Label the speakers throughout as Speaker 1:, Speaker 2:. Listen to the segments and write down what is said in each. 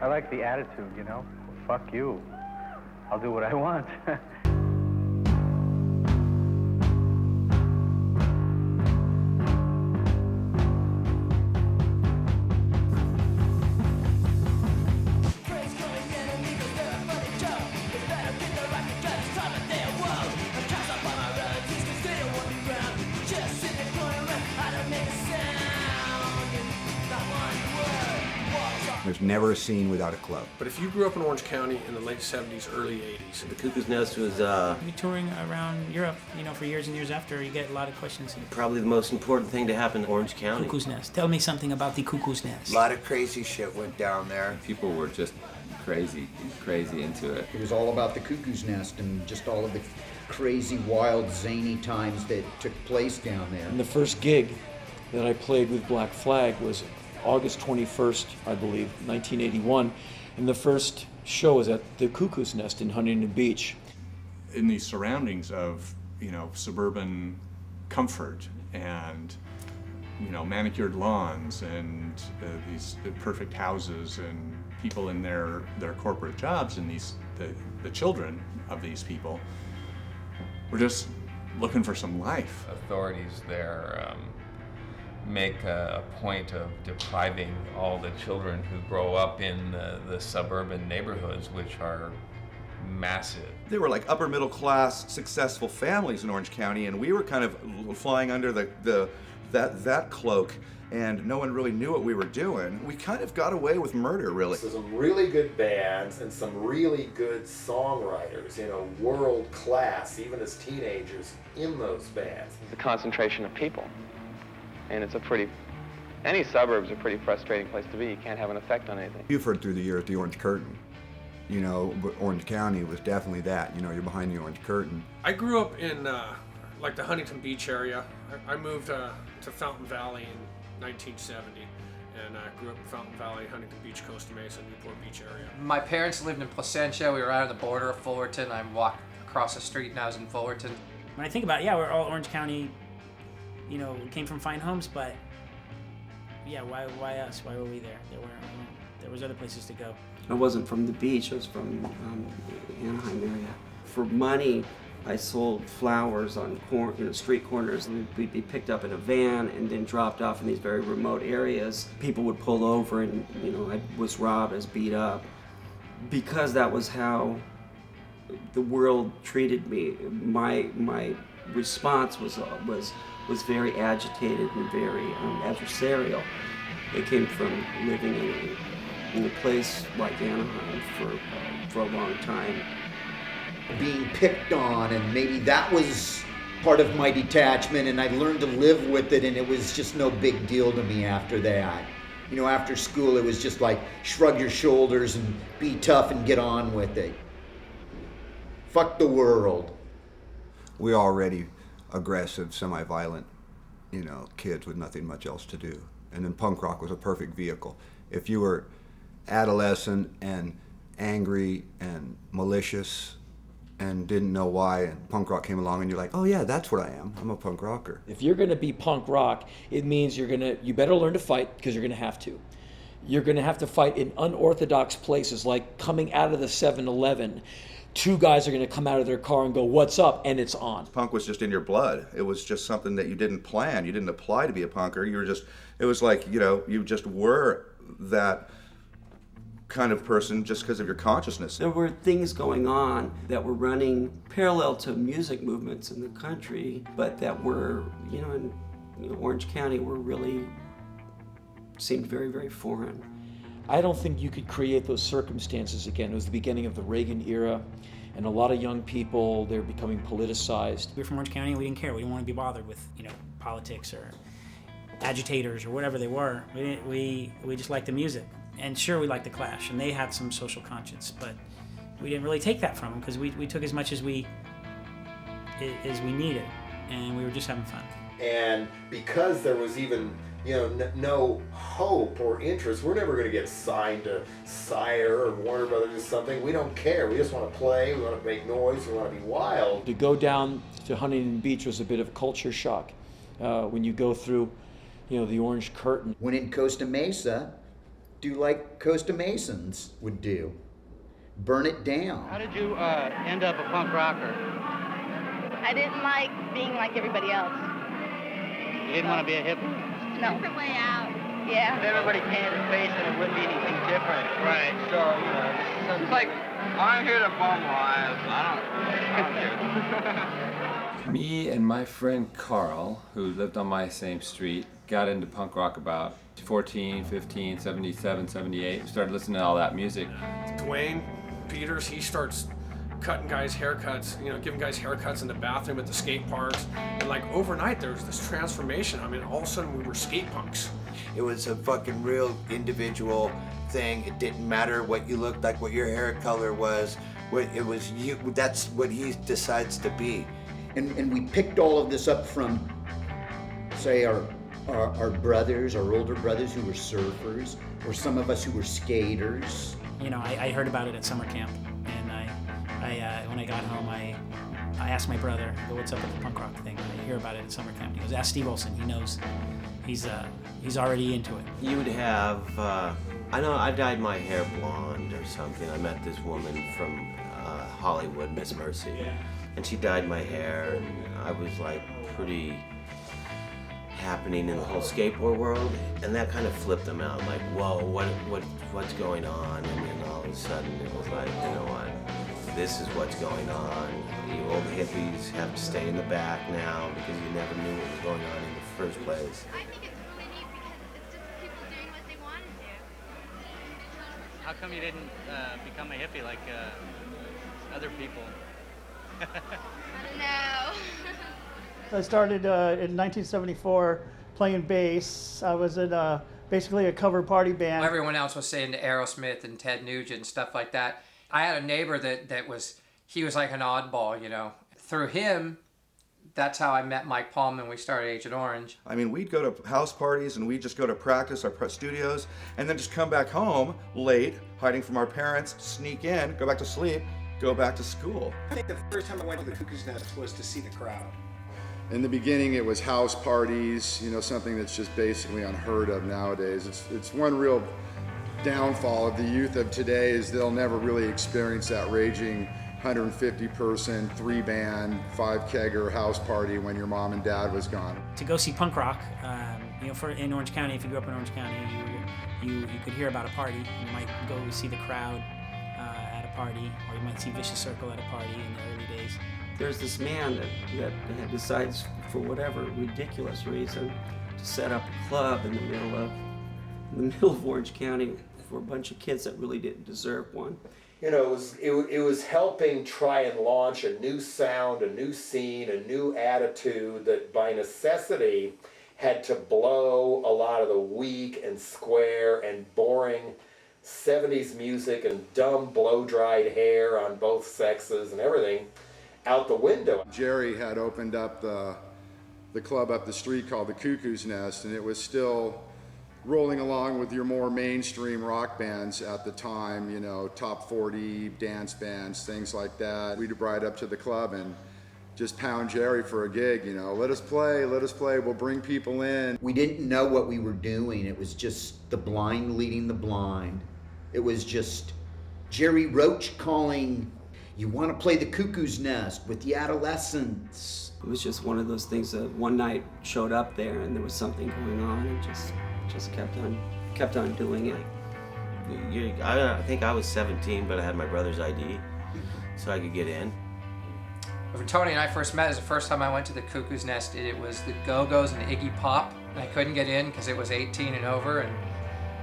Speaker 1: I like the attitude, you know? Fuck you. I'll do what I want.
Speaker 2: There's never a scene without a club.
Speaker 3: But if you grew up in Orange County in the late 70s, early 80s,
Speaker 4: the Cuckoo's Nest was
Speaker 5: Be touring around Europe, you know, for years and years after. You get a lot of questions.
Speaker 4: Probably the most important thing to happen in Orange County.
Speaker 5: Cuckoo's Nest. Tell me something about the Cuckoo's Nest.
Speaker 2: A lot of crazy shit went down there.
Speaker 6: People were just crazy into it.
Speaker 7: It was all about the Cuckoo's Nest and just all of the crazy, wild, zany times that took place down there.
Speaker 8: And the first gig that I played with Black Flag was August 21st, I believe, 1981. And the first show was at the Cuckoo's Nest in Huntington Beach.
Speaker 9: In the surroundings of, you know, suburban comfort and, you know, manicured lawns and these perfect houses and people in their corporate jobs, and the children of these people were just looking for some life.
Speaker 6: Authorities there make a point of depriving all the children who grow up in the suburban neighborhoods, which are massive.
Speaker 2: They were like upper middle class, successful families in Orange County, and we were kind of flying under that cloak, and no one really knew what we were doing. We kind of got away with murder, really.
Speaker 10: So some really good bands and some really good songwriters, you know, world class, even as teenagers, in those bands.
Speaker 11: The concentration of people. And it's any suburb's a pretty frustrating place to be. You can't have an effect on anything.
Speaker 2: You've heard through the years the Orange Curtain. You know, but Orange County was definitely that. You know, you're behind the Orange Curtain.
Speaker 3: I grew up in like the Huntington Beach area. I moved to Fountain Valley in 1970, and I grew up in Fountain Valley, Huntington Beach, Costa Mesa, Newport Beach area.
Speaker 12: My parents lived in Placentia. We were right on the border of Fullerton. I walked across the street and I was in Fullerton.
Speaker 5: When I think about it, yeah, we're all Orange County, you know, we came from fine homes, but yeah, why us? Why were we there? There was other places to go.
Speaker 4: I wasn't from the beach, I was from Anaheim area. For money, I sold flowers on street corners. We'd be picked up in a van and then dropped off in these very remote areas. People would pull over and, you know, I was robbed, I was beat up. Because that was how the world treated me, my response was very agitated and very adversarial. It came from living in a place like Anaheim for a long time.
Speaker 7: Being picked on, and maybe that was part of my detachment, and I learned to live with it, and it was just no big deal to me after that. You know, after school, it was just like shrug your shoulders and be tough and get on with it. Fuck the world.
Speaker 2: We're already aggressive, semi-violent, you know, kids with nothing much else to do. And then punk rock was a perfect vehicle. If you were adolescent and angry and malicious and didn't know why, and punk rock came along and you're like, oh yeah, that's what I am. I'm a punk rocker.
Speaker 8: If you're gonna be punk rock, it means you better learn to fight, because you're gonna have to. You're gonna have to fight in unorthodox places, like coming out of the 7-Eleven. Two guys are going to come out of their car and go, what's up? And it's on.
Speaker 2: Punk was just in your blood. It was just something that you didn't plan. You didn't apply to be a punker. It was like, you know, you just were that kind of person just because of your consciousness.
Speaker 4: There were things going on that were running parallel to music movements in the country, but that were, you know, in Orange County seemed very, very foreign.
Speaker 8: I don't think you could create those circumstances again. It was the beginning of the Reagan era, and a lot of young people, they're becoming politicized.
Speaker 5: We were from Orange County, and we didn't care. We didn't want to be bothered with, you know, politics or agitators or whatever they were. We just liked the music. And sure, we liked the Clash, and they had some social conscience, but we didn't really take that from them, because we took as much as we needed, and we were just having fun.
Speaker 10: And because there was even, you know, no hope or interest, we're never going to get signed to Sire or Warner Brothers or something. We don't care. We just want to play. We want to make noise. We want to be wild.
Speaker 8: To go down to Huntington Beach was a bit of culture shock. When you go through, you know, the Orange Curtain.
Speaker 7: When in Costa Mesa, do like Costa Masons would do. Burn it down.
Speaker 13: How did you end up a punk rocker?
Speaker 14: I didn't like being like everybody else.
Speaker 13: You didn't want to be a hippie?
Speaker 14: No. Different way out. Yeah.
Speaker 13: If everybody painted their face, then it wouldn't be anything different. Right.
Speaker 15: So, so it's like, I'm here to bum lives. I don't care.
Speaker 6: Me and my friend Carl, who lived on my same street, got into punk rock about 14, 15, 77, 78. We started listening to all that music.
Speaker 3: Dwayne Peters, he starts cutting guys' haircuts, giving guys haircuts in the bathroom at the skate parks. And like overnight, there was this transformation. I mean, all of a sudden we were skate punks.
Speaker 16: It was a fucking real individual thing. It didn't matter what you looked like, what your hair color was. It was you. That's what he decides to be.
Speaker 7: And we picked all of this up from, say, our brothers, our older brothers who were surfers, or some of us who were skaters.
Speaker 5: I heard about it at summer camp, and I when I got home, I asked my brother, "What's up with the punk rock thing?" I hear about it at summer camp. He goes, "Ask Steve Olson. He knows. He's already into it."
Speaker 17: You would have, I dyed my hair blonde or something. I met this woman from Hollywood, Miss Mercy, and she dyed my hair, and I was like pretty happening in the whole skateboard world, and that kind of flipped them out. Like, whoa, what's going on? And then all of a sudden, it was like, you know what? This is what's going on. You old hippies have to stay in the back now because you never knew what was going on in the first place.
Speaker 14: I think it's really neat because it's just people doing what they want to do.
Speaker 13: How come you didn't become a hippie like other people?
Speaker 14: I don't know.
Speaker 18: I started in 1974 playing bass. I was in basically a cover party band.
Speaker 12: Everyone else was saying to Aerosmith and Ted Nugent and stuff like that. I had a neighbor he was like an oddball, Through him, that's how I met Mike Palm and we started Agent Orange.
Speaker 2: I mean, we'd go to house parties and we'd just go to practice, our studios, and then just come back home late, hiding from our parents, sneak in, go back to sleep, go back to school.
Speaker 19: I think the first time I went to the Cuckoo's Nest was to see the crowd.
Speaker 20: In the beginning, it was house parties, something that's just basically unheard of nowadays. It's one real downfall of the youth of today is they'll never really experience that raging 150-person, 3-band, 5-kegger house party when your mom and dad was gone.
Speaker 5: To go see punk rock, in Orange County, if you grew up in Orange County, you could hear about a party. You might go see the crowd at a party, or you might see Vicious Circle at a party in the early days.
Speaker 4: There's this man that decides, for whatever ridiculous reason, to set up a club in the middle of Orange County for a bunch of kids that really didn't deserve one.
Speaker 10: It was helping try and launch a new sound, a new scene, a new attitude that by necessity had to blow a lot of the weak and square and boring 70s music and dumb blow-dried hair on both sexes and everything out the window.
Speaker 20: Jerry had opened up the club up the street called the Cuckoo's Nest, and it was still rolling along with your more mainstream rock bands at the time, top 40 dance bands, things like that. We'd ride up to the club and just pound Jerry for a gig, let us play, we'll bring people in.
Speaker 7: We didn't know what we were doing. It was just the blind leading the blind. It was just Jerry Roach calling, "You want to play the Cuckoo's Nest with the adolescents."
Speaker 4: It was just one of those things that one night showed up there and there was something going on and just kept on doing it.
Speaker 17: I think I was 17, but I had my brother's ID, so I could get in.
Speaker 12: When Tony and I first met, it was the first time I went to the Cuckoo's Nest. It was the Go-Go's and Iggy Pop. I couldn't get in because it was 18 and over. And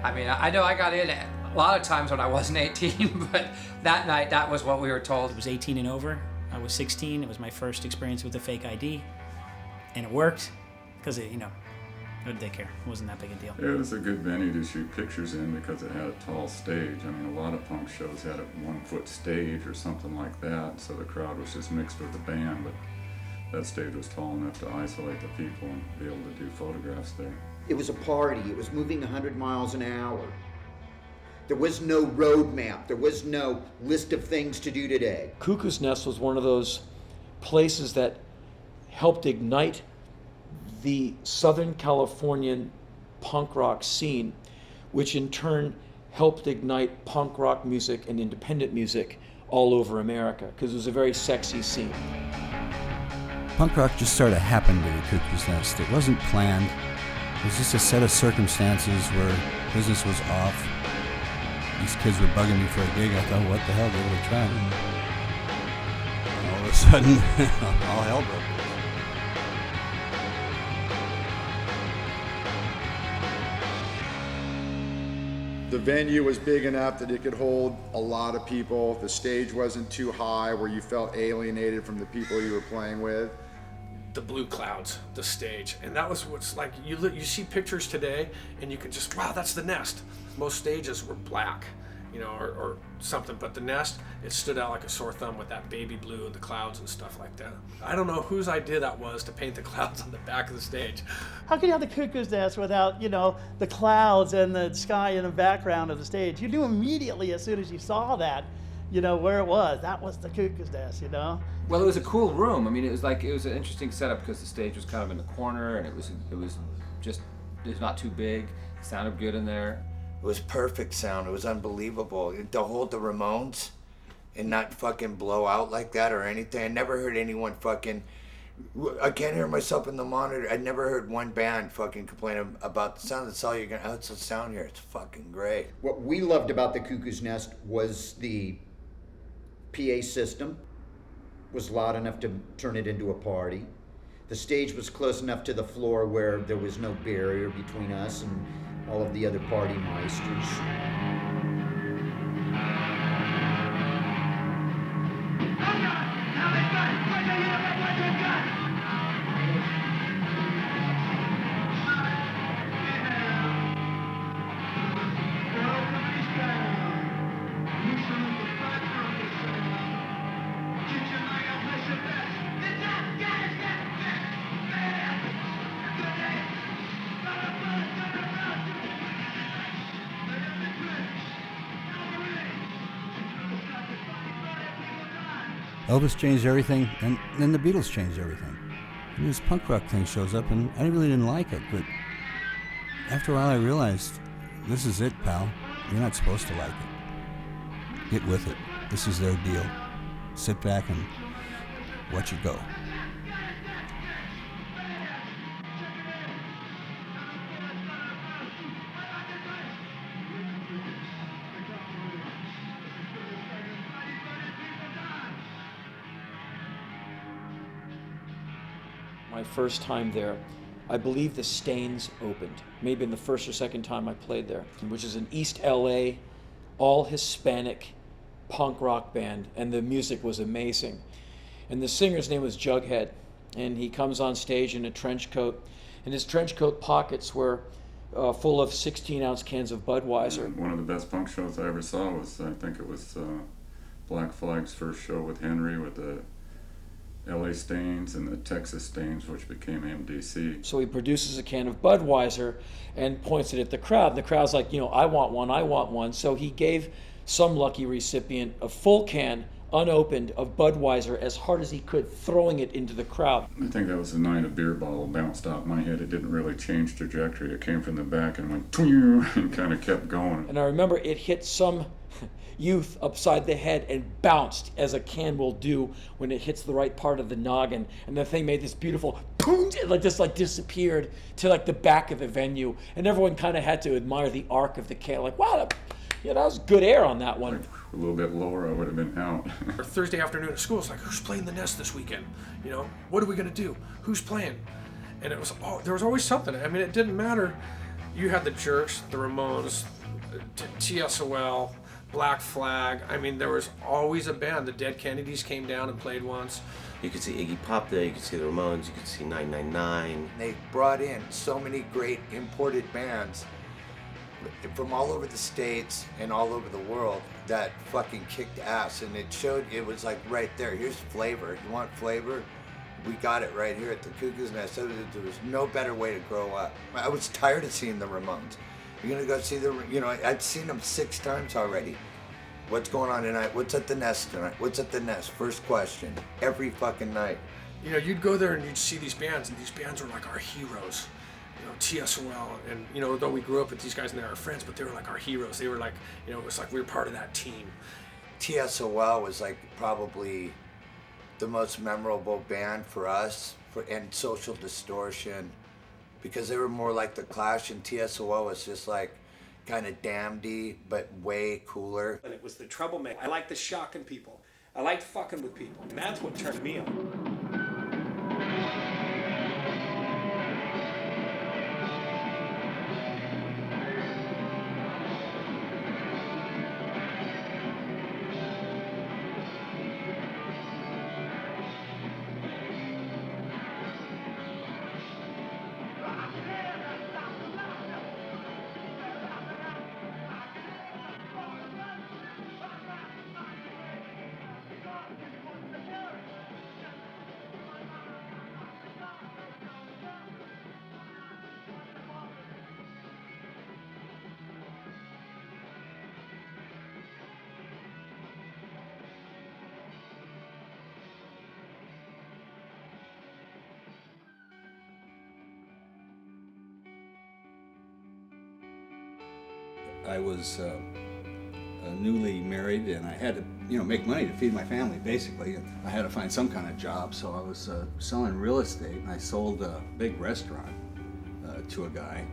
Speaker 12: I mean, I know I got in a lot of times when I wasn't 18, but that night, that was what we were told.
Speaker 5: It was 18 and over. I was 16. It was my first experience with the fake ID, and it worked because what did they care? It wasn't that big a deal.
Speaker 21: It was a good venue to shoot pictures in because it had a tall stage. I mean, a lot of punk shows had a 1-foot stage or something like that, so the crowd was just mixed with the band, but that stage was tall enough to isolate the people and be able to do photographs there.
Speaker 7: It was a party. It was moving 100 miles an hour. There was no road map. There was no list of things to do today.
Speaker 8: Cuckoo's Nest was one of those places that helped ignite the Southern Californian punk rock scene, which in turn helped ignite punk rock music and independent music all over America, because it was a very sexy scene.
Speaker 1: Punk rock just sort of happened to the Cuckoo's Nest. It wasn't planned. It was just a set of circumstances where business was off. These kids were bugging me for a gig. I thought, what the hell, give it a try. And all of a sudden, all hell broke loose.
Speaker 20: The venue was big enough that it could hold a lot of people. The stage wasn't too high where you felt alienated from the people you were playing with.
Speaker 3: The blue clouds, the stage, and that was what's like. You see pictures today, and you can just, wow, that's the Nest. Most stages were black, you know, or something, but the Nest, it stood out like a sore thumb with that baby blue and the clouds and stuff like that. I don't know whose idea that was to paint the clouds on the back of the stage.
Speaker 18: How can you have the Cuckoo's Nest without, you know, the clouds and the sky in the background of the stage? You knew immediately as soon as you saw that, you know, where it was. That was the Cuckoo's Nest, you know?
Speaker 22: Well, it was a cool room. I mean, it was an interesting setup because the stage was kind of in the corner, and it was not too big. It sounded good in there.
Speaker 16: It was perfect sound. It was unbelievable. To hold the Ramones and not fucking blow out like that or anything. I never heard anyone fucking... I can't hear myself in the monitor. I never heard one band fucking complain about the sound. That's all you're gonna... Oh, it's the sound here. It's fucking great.
Speaker 7: What we loved about the Cuckoo's Nest was the PA system was loud enough to turn it into a party. The stage was close enough to the floor where there was no barrier between us and all of the other party meisters.
Speaker 1: Elvis changed everything, and then the Beatles changed everything. And this punk rock thing shows up, and I really didn't like it, but after a while I realized, this is it, pal. You're not supposed to like it. Get with it. This is their deal. Sit back and watch it go.
Speaker 8: My first time there, I believe the Stains opened, maybe in the first or second time I played there, which is an East LA, all Hispanic punk rock band, and the music was amazing. And the singer's name was Jughead, and he comes on stage in a trench coat, and his trench coat pockets were full of 16-ounce cans of Budweiser.
Speaker 21: One of the best punk shows I ever saw was, I think it was Black Flag's first show with Henry, with the LA Stains and the Texas Stains, which became MDC.
Speaker 8: So he produces a can of Budweiser and points it at the crowd. And the crowd's like, you know, I want one, I want one. So he gave some lucky recipient a full can, unopened, of Budweiser as hard as he could, throwing it into the crowd.
Speaker 21: I think that was the night a beer bottle bounced off my head. It didn't really change trajectory. It came from the back and went and kind of kept going.
Speaker 8: And I remember it hit some youth upside the head and bounced, as a can will do when it hits the right part of the noggin, and the thing made this beautiful boom, it just disappeared to the back of the venue, and everyone kind of had to admire the arc of the can, like, wow, that was good air on that one.
Speaker 21: A little bit lower, I would have been out.
Speaker 3: Thursday afternoon at school, it's like, who's playing the Nest this weekend? You know, what are we gonna do? Who's playing? And it was, there was always something. I mean, it didn't matter. You had the Jerks, the Ramones, TSOL, Black Flag. I mean, there was always a band. The Dead Kennedys came down and played once.
Speaker 17: You could see Iggy Pop there, you could see the Ramones, you could see 999.
Speaker 16: They brought in so many great imported bands from all over the States and all over the world that fucking kicked ass, and it showed, it was like right there. Here's flavor. You want flavor? We got it right here at the Cuckoo's Nest. So there was no better way to grow up. I was tired of seeing the Ramones. You're gonna go see I'd seen them 6 times already. What's going on tonight? What's at the Nest tonight? What's at the Nest? First question. Every fucking night.
Speaker 3: You know, you'd go there and you'd see these bands, and these bands were like our heroes. TSOL, and though we grew up with these guys and they were our friends, but they were like our heroes. They were like, it was like we were part of that team.
Speaker 16: TSOL was like probably the most memorable band for us, and Social Distortion, because they were more like the Clash, and TSOL was just like kind of damnedy, but way cooler.
Speaker 19: And it was the troublemaker. I liked the shocking people. I liked fucking with people, and that's what turned me on.
Speaker 1: I was newly married, and I had to, make money to feed my family, basically. And I had to find some kind of job, so I was selling real estate, and I sold a big restaurant to a guy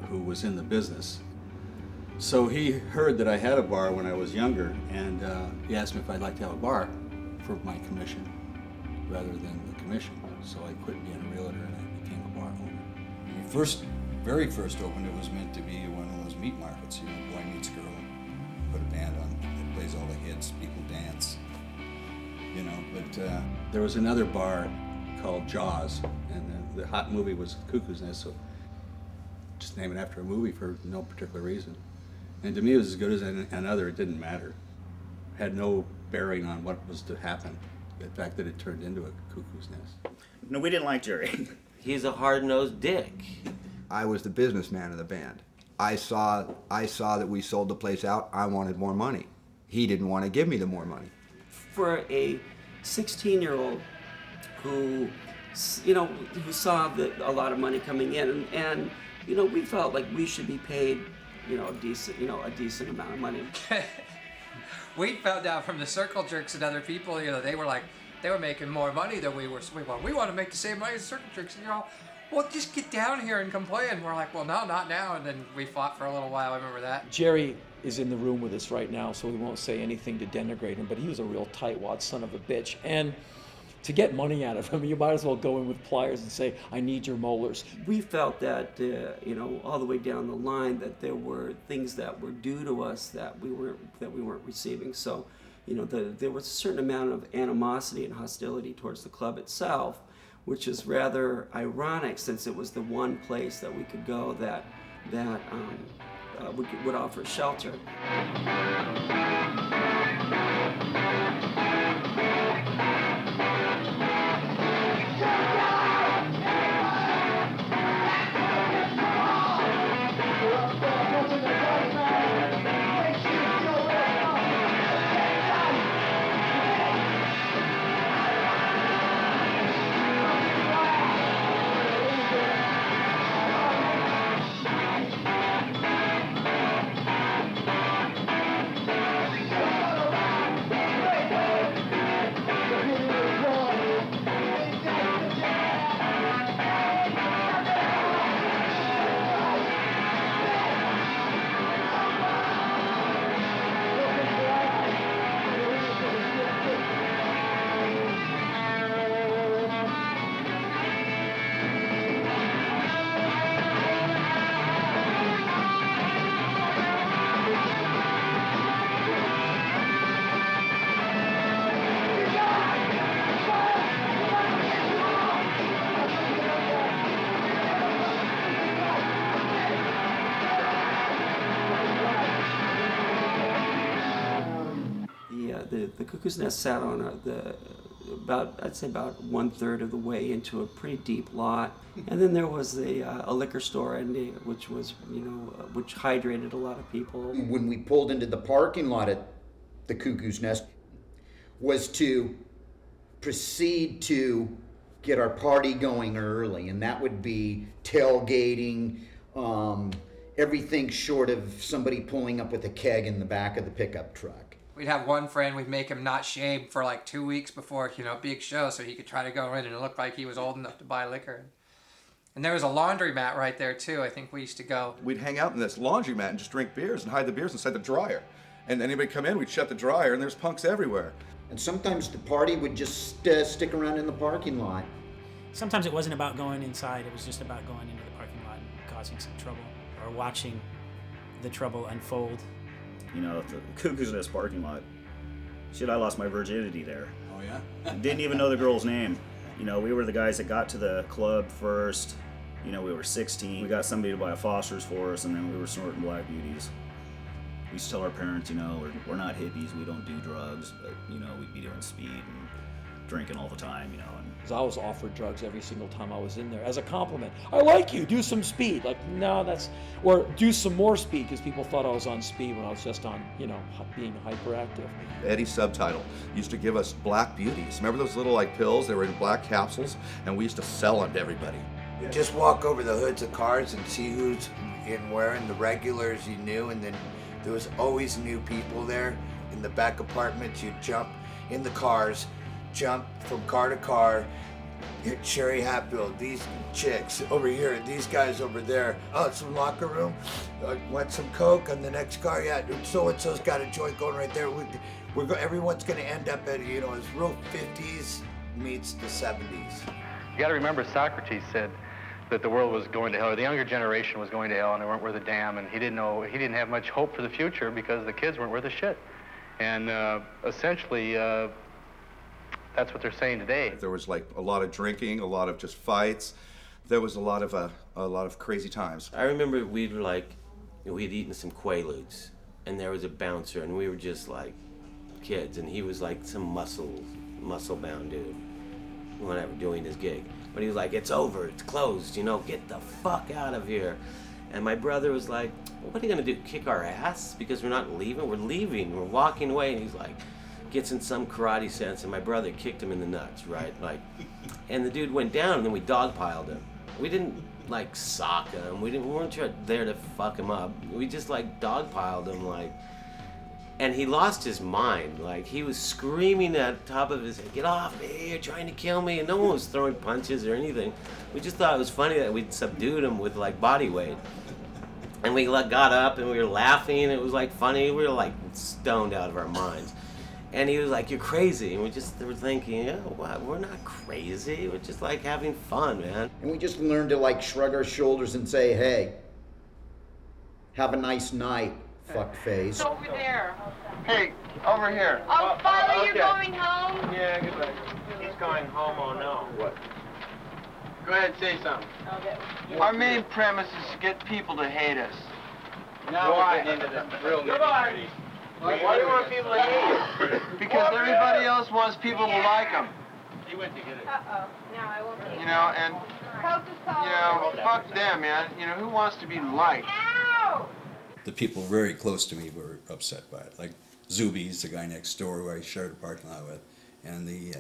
Speaker 1: who was in the business. So he heard that I had a bar when I was younger, and he asked me if I'd like to have a bar for my commission rather than the commission. So I quit being a realtor, and I became a bar owner. The very first opened, it was meant to be one of those meat markets, boy meets girl, put a band on that plays all the hits, people dance, but there was another bar called Jaws, and the hot movie was Cuckoo's Nest, so just name it after a movie for no particular reason. And to me it was as good as another, it didn't matter. It had no bearing on what was to happen, the fact that it turned into a Cuckoo's Nest.
Speaker 9: No, we didn't like Jerry.
Speaker 17: He's a hard-nosed dick.
Speaker 2: I was the businessman of the band. I saw that we sold the place out. I wanted more money. He didn't want to give me the more money.
Speaker 4: For a 16-year-old who saw a lot of money coming in, and we felt like we should be paid, a decent amount of money.
Speaker 12: We found out from the circle jerks and other people, they were making more money than we were. So we want to make the same money as circle jerks, and you're all, well, just get down here and complain. We're like, well, no, not now. And then we fought for a little while. I remember that.
Speaker 8: Jerry is in the room with us right now, so we won't say anything to denigrate him, but he was a real tightwad son of a bitch. And to get money out of him, you might as well go in with pliers and say, I need your molars.
Speaker 4: We felt that, all the way down the line, that there were things that were due to us that we weren't receiving. So, there was a certain amount of animosity and hostility towards the club itself, which is rather ironic since it was the one place that we could go that would offer shelter. The Cuckoo's Nest sat on about 1/3 of the way into a pretty deep lot, and then there was a liquor store, which was which hydrated a lot of people.
Speaker 7: When we pulled into the parking lot at the Cuckoo's Nest, was to proceed to get our party going early, and that would be tailgating, everything short of somebody pulling up with a keg in the back of the pickup truck.
Speaker 12: We'd have one friend, we'd make him not shave for like 2 weeks before, big show, so he could try to go in and look like he was old enough to buy liquor. And there was a laundromat right there too. I think we used to go.
Speaker 9: We'd hang out in this laundromat and just drink beers and hide the beers inside the dryer. And anybody come in, we'd shut the dryer, and there's punks everywhere.
Speaker 7: And sometimes the party would just stick around in the parking lot.
Speaker 5: Sometimes it wasn't about going inside, it was just about going into the parking lot and causing some trouble, or watching the trouble unfold.
Speaker 11: The Cuckoo's Nest parking lot. Shit, I lost my virginity there.
Speaker 1: Oh yeah?
Speaker 11: Didn't even know the girl's name. We were the guys that got to the club first. We were 16. We got somebody to buy a Foster's for us, and then we were snorting Black Beauties. We used to tell our parents, we're not hippies, we don't do drugs, but, we'd be doing speed and drinking all the time, and...
Speaker 8: I was offered drugs every single time I was in there as a compliment. I like you, do some speed. Like, no, or do some more speed, because people thought I was on speed when I was just on, being hyperactive.
Speaker 9: Eddie Subtitle used to give us Black Beauties. Remember those little pills? They were in black capsules, and we used to sell them to everybody.
Speaker 16: You just walk over the hoods of cars and see who's in wearing the regulars you knew, and then there was always new people there. In the back apartments, you'd jump in the cars, jump from car to car, hit Sherry Hatfield, these chicks over here, these guys over there. Oh, it's some locker room. Want some Coke on the next car? Yeah, so-and-so's got a joint going right there. Everyone's going to end up at, it's real 50s meets the 70s.
Speaker 23: You got to remember, Socrates said that the world was going to hell, or the younger generation was going to hell, and they weren't worth a damn, and he didn't have much hope for the future because the kids weren't worth a shit. And essentially, that's what they're saying today.
Speaker 9: There was a lot of drinking, a lot of just fights. There was a lot of crazy times.
Speaker 17: I remember we'd eaten some Quaaludes, and there was a bouncer, and we were just like kids, and he was like some muscle-bound dude, whatever, doing his gig. But he was like, "It's over, it's closed, get the fuck out of here." And my brother was like, well, "What are you gonna do, kick our ass? Because we're not leaving? We're leaving, we're walking away." And he's like, gets in some karate sense, and my brother kicked him in the nuts, right? And the dude went down, and then we dogpiled him. We didn't sock him. We weren't there to fuck him up. We just dogpiled him, and he lost his mind. He was screaming at the top of his head, "Get off me, you're trying to kill me." And no one was throwing punches or anything. We just thought it was funny that we'd subdued him with body weight. And we got up and we were laughing. It was funny. We were stoned out of our minds. And he was like, "You're crazy." And we just were thinking, what? We're not crazy. We're just having fun, man.
Speaker 7: And we just learned to shrug our shoulders and say, "Hey, have a nice night, fuckface."
Speaker 15: It's over there.
Speaker 23: Hey, over here.
Speaker 15: Oh, Father, you're
Speaker 23: okay.
Speaker 15: going home?
Speaker 23: Yeah, good luck.
Speaker 15: He's going home, oh no.
Speaker 23: What? Go ahead, say something.
Speaker 15: Our main premise is to get people to hate us.
Speaker 23: Now why? Into the real nitty-gritty.
Speaker 15: Why do you want people to hate you? Because everybody else wants people to like them.
Speaker 23: He went to get it.
Speaker 14: Uh-oh. No, I won't be.
Speaker 15: And, fuck them, man. Who wants to be liked?
Speaker 14: Ow!
Speaker 1: The people very close to me were upset by it, like Zuby's, the guy next door who I shared a parking lot with, and the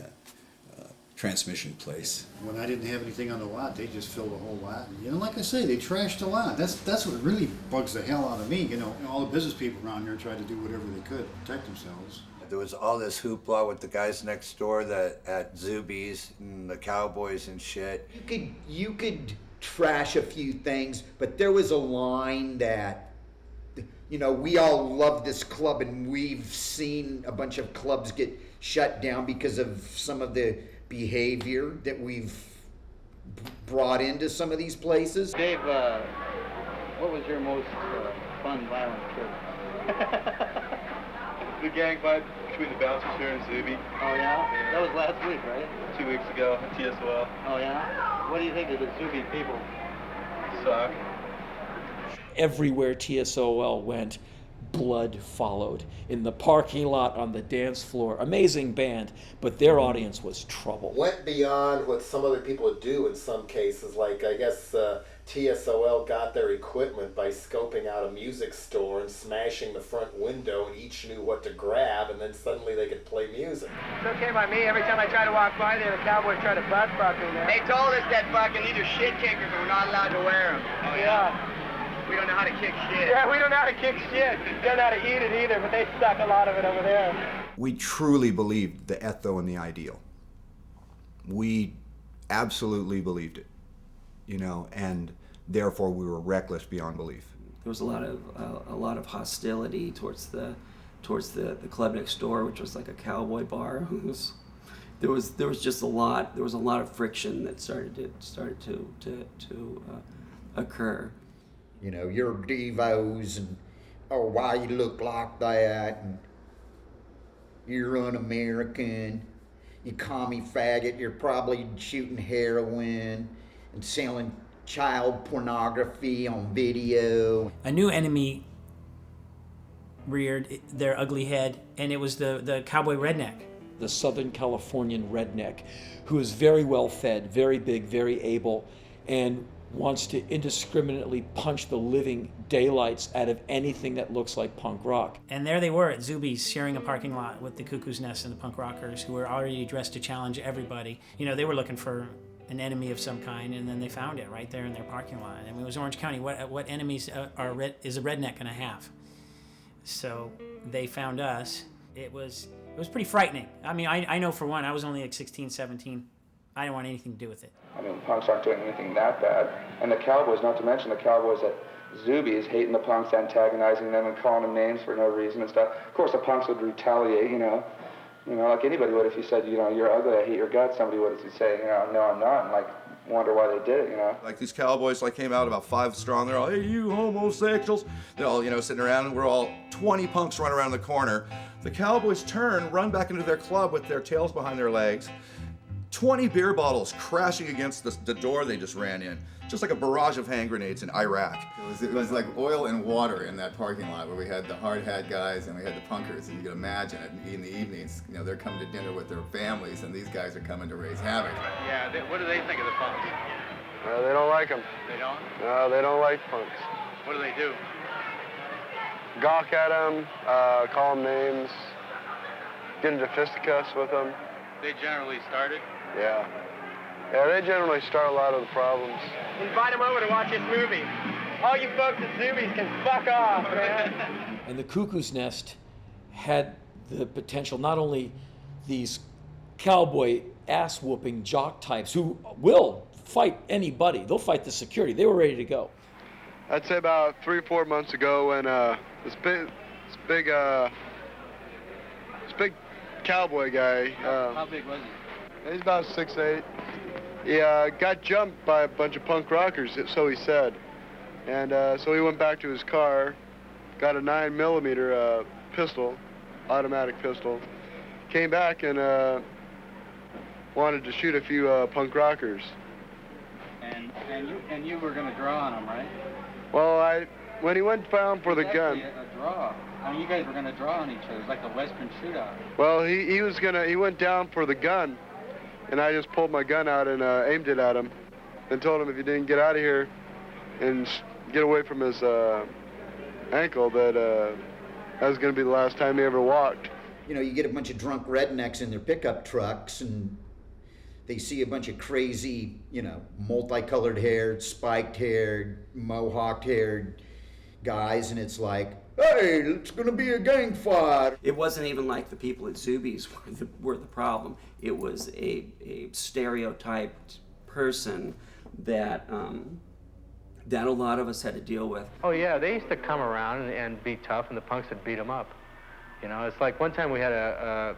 Speaker 1: transmission place.
Speaker 24: When I didn't have anything on the lot, they just filled the whole lot. And, like I say, they trashed the lot. That's what really bugs the hell out of me. All the business people around here tried to do whatever they could to protect themselves.
Speaker 16: There was all this hoopla with the guys next door at Zuby's and the Cowboys and shit.
Speaker 7: You could trash a few things, but there was a line that, we all love this club, and we've seen a bunch of clubs get shut down because of some of the behavior that we've brought into some of these places.
Speaker 15: Dave, what was your most fun, violent trip?
Speaker 25: The gang fight between the bouncers here in Zuby.
Speaker 15: Oh, yeah? That was last week, right?
Speaker 25: 2 weeks ago at TSOL.
Speaker 15: Oh, yeah? What do you think of the Zuby people?
Speaker 25: Suck.
Speaker 8: Everywhere TSOL went, blood followed. In the parking lot, on the dance floor. Amazing band, but their audience was trouble.
Speaker 10: Went beyond what some other people would do in some cases. I guess TSOL got their equipment by scoping out a music store and smashing the front window, and each knew what to grab, and then suddenly they could play music.
Speaker 15: It's okay by me. Every time I try to walk by there, the cowboys try to butt fuck me there. They told us that fucking these are shit kickers and we're not allowed to wear them. Oh, yeah? We don't know how to kick shit. Yeah, we don't know how to kick shit. Don't know how to eat it either, but they suck a lot of it over there.
Speaker 2: We truly believed the etho and the ideal. We absolutely believed it, you know, and therefore we were reckless beyond belief.
Speaker 4: There was a lot of hostility towards the club next door, which was like a cowboy bar. There was just a lot. There was a lot of friction that started to occur.
Speaker 7: You know, you're devos, and oh, why you look like that, and you're un-American, you commie faggot, you're probably shooting heroin and selling child pornography on video.
Speaker 5: A new enemy reared their ugly head, and it was the cowboy redneck.
Speaker 8: The Southern Californian redneck, who is very well fed, very big, very able, and wants to indiscriminately punch the living daylights out of anything that looks like punk rock.
Speaker 5: And there they were at Zuby's, sharing a parking lot with the Cuckoo's Nest and the punk rockers, who were already dressed to challenge everybody. You know, they were looking for an enemy of some kind, and then they found it right there in their parking lot. I mean, it was Orange County. What enemies is a redneck gonna have? So they found us. It was pretty frightening. I mean, I know for one, I was only like 16, 17. I didn't want anything to do with it.
Speaker 6: I mean, the punks aren't doing anything that bad. And the cowboys, not to mention the cowboys at Zuby's, hating the punks, antagonizing them and calling them names for no reason and stuff. Of course, the punks would retaliate, you know, like anybody would if you said, you know, you're ugly, I hate your guts. Somebody would say, you know, no, I'm not, and like wonder why they did it, you know.
Speaker 9: Like these cowboys like came out about 5 strong. They're all, hey, you homosexuals. They're all, you know, sitting around, and we're all 20 punks running around the corner. The cowboys turn, run back into their club with their tails behind their legs. 20 beer bottles crashing against the door they just ran in. Just like a barrage of hand grenades in Iraq.
Speaker 13: It was like oil and water in that parking lot where we had the hard hat guys and we had the punkers. And you can imagine it in the evenings, you know, they're coming to dinner with their families and these guys are coming to raise havoc.
Speaker 23: Yeah, what do they think of the punks?
Speaker 18: They don't like them.
Speaker 23: They don't?
Speaker 18: No, they don't like punks.
Speaker 23: What do they do?
Speaker 18: Gawk at them, call them names, get into fisticuffs with them.
Speaker 23: They generally started?
Speaker 18: Yeah. Yeah, they generally start a lot of the problems.
Speaker 15: Invite them over to watch this movie. All you folks at Zuby's can fuck off, man.
Speaker 8: And the Cuckoo's Nest had the potential, not only these cowboy ass-whooping jock types who will fight anybody, they'll fight the security. They were ready to go.
Speaker 18: I'd say about 3 or 4 months ago when this big cowboy guy.
Speaker 23: How big was he?
Speaker 18: He's about 6'8". He got jumped by a bunch of punk rockers, so he said. And so he went back to his car, got a 9mm pistol, automatic pistol, came back and wanted to shoot a few punk rockers.
Speaker 23: And you were going to draw on him, right?
Speaker 18: Well, when he went down for the gun.
Speaker 23: A draw. I mean, you guys were going to draw on each other. It was like a Western shootout.
Speaker 18: Well, he went down for the gun, and I just pulled my gun out and aimed it at him, and told him if he didn't get out of here and get away from his ankle, that was going to be the last time he ever walked.
Speaker 7: You know, you get a bunch of drunk rednecks in their pickup trucks, and they see a bunch of crazy, you know, multicolored haired, spiked haired, mohawked haired guys, and it's like, hey, it's gonna be a gang fight.
Speaker 4: It wasn't even like the people at Zuby's were the problem. It was a stereotyped person that a lot of us had to deal with.
Speaker 23: Oh yeah, they used to come around and be tough, and the punks would beat them up. You know, it's like one time we had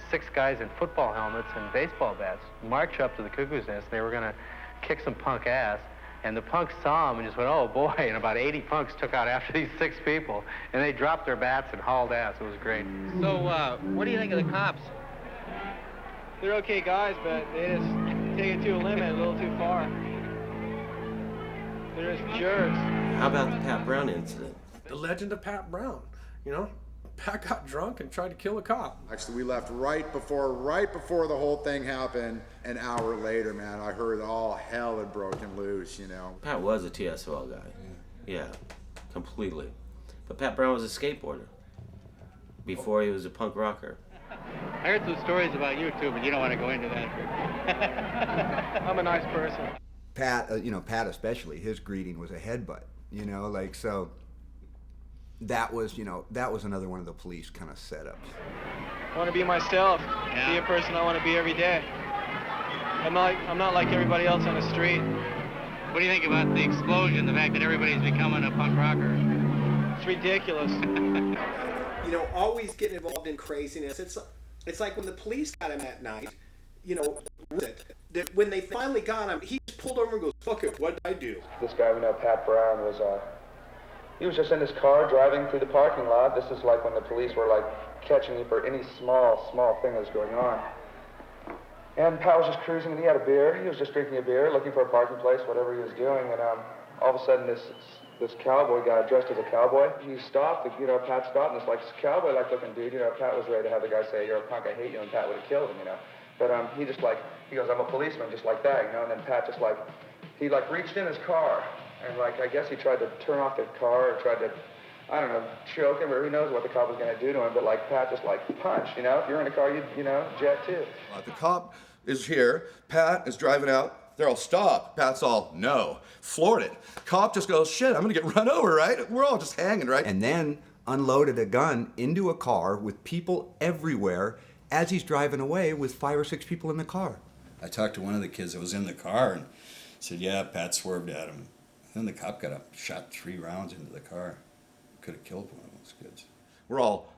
Speaker 23: 6 guys in football helmets and baseball bats march up to the Cuckoo's Nest. They were gonna kick some punk ass. And the punks saw them and just went, oh boy, and about 80 punks took out after these 6 people, and they dropped their bats and hauled ass. It was great.
Speaker 15: So, what do you think of the cops? They're okay guys, but they just take it to a limit, a little too far. They're just jerks.
Speaker 17: How about the Pat Brown incident?
Speaker 3: The legend of Pat Brown, you know? Pat got drunk and tried to kill a cop.
Speaker 12: Actually, we left right before the whole thing happened. An hour later, man, I heard all hell had broken loose, you know.
Speaker 17: Pat was a TSOL guy. Yeah, completely. But Pat Brown was a skateboarder before he was a punk rocker.
Speaker 15: I heard some stories about you too, but you don't want to go into that. I'm a nice person.
Speaker 2: Pat, Pat especially, his greeting was a headbutt, like, so that was another one of the police kind of setups.
Speaker 15: I want to be myself, be a person I want to be every day. I'm not like everybody else on the street.
Speaker 19: What do you think about the explosion, the fact that everybody's becoming a punk rocker?
Speaker 15: It's ridiculous.
Speaker 20: Always getting involved in craziness. It's like when the police got him that night, that when they finally got him, he just pulled over and goes, "Fuck it, what did I do?"
Speaker 6: This guy we know, Pat Brown, he was just in his car driving through the parking lot. This is like when the police were like catching you for any small thing that was going on. And Pat was just cruising, and he had a beer. He was just drinking a beer, looking for a parking place, whatever he was doing. And all of a sudden, this cowboy guy dressed as a cowboy, he stopped. Pat stopped, and this cowboy-like looking dude. Pat was ready to have the guy say, "You're a punk, I hate you," and Pat would have killed him. But he just he goes, "I'm a policeman," just like that, And then Pat just he reached in his car, and I guess he tried to turn off the car or tried to, I don't know, choke him, or who knows what the cop was going to do to him. But Pat just punched. If you're in a car, you jet too.
Speaker 9: The cop is here. Pat is driving out. They're all, "Stop." Pat's all, "No." Floored it. Cop just goes, "Shit, I'm gonna get run over, right?" We're all just hanging, right?
Speaker 2: And then unloaded a gun into a car with people everywhere as he's driving away with 5 or 6 people in the car.
Speaker 1: I talked to one of the kids that was in the car and said, "Yeah, Pat swerved at him." Then the cop got up, shot 3 rounds into the car. Could have killed one of those kids.
Speaker 9: We're all,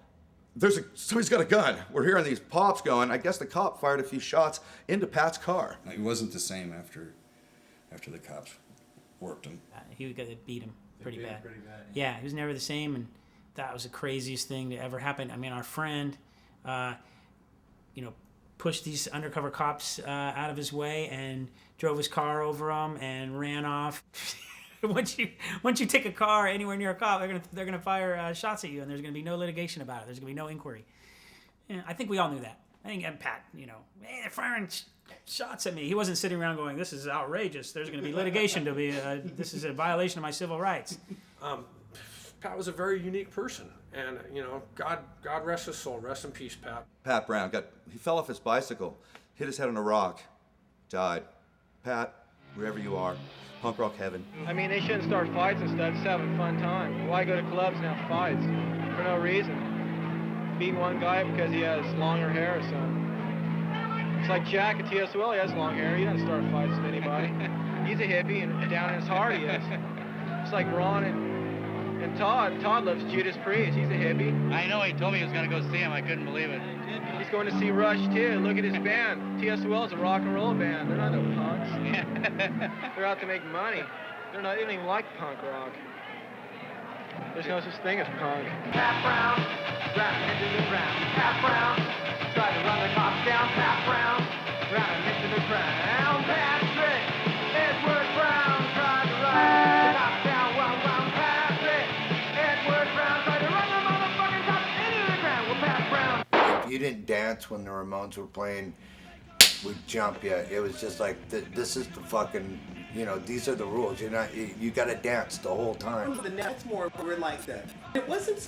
Speaker 9: somebody's got a gun. We're hearing these pops going. I guess the cop fired a few shots into Pat's car.
Speaker 1: He wasn't the same after the cops worked him.
Speaker 5: He beat him pretty bad. Yeah, he was never the same, and that was the craziest thing to ever happen. I mean, our friend, pushed these undercover cops out of his way and drove his car over them and ran off. Once you take a car anywhere near a cop, they're gonna fire shots at you, and there's gonna be no litigation about it. There's gonna be no inquiry. Yeah, I think we all knew that. I think Pat, hey, they're firing shots at me. He wasn't sitting around going, "This is outrageous. There's gonna be litigation to be. This is a violation of my civil rights."
Speaker 3: Pat was a very unique person, and God rest his soul. Rest in peace, Pat.
Speaker 9: Pat Brown he fell off his bicycle, hit his head on a rock, died. Pat, wherever you are, punk rock heaven.
Speaker 15: I mean, they shouldn't start fights and stuff, just having a fun time. Why go to clubs and have fights for no reason? Beating one guy because he has longer hair or something. It's like Jack at TSOL, he has long hair. He doesn't start fights with anybody. He's a hippie, and down in his heart he is. It's like Ron and Todd. Todd loves Judas Priest. He's a hippie.
Speaker 19: I know, he told me he was going to go see him. I couldn't believe it.
Speaker 15: He's going to see Rush, too. Look at his band. TSOL is a rock and roll band. They're not no punks. They're out to make money. They don't even like punk rock. There's no such thing as punk.
Speaker 21: Pat Brown, driving into the ground. Pat Brown, tried to run the cops down. Pat Brown, running into the ground. Patrick, Edward Brown, tried to run the cops down. Patrick, Edward Brown, tried to run the motherfucking cops into the ground. Well, Pat Brown.
Speaker 16: If you didn't dance when the Ramones were playing, we'd jump you. It was just like, this is the fucking, these are the rules. You gotta dance the whole time.
Speaker 20: The Nets more were like that. It wasn't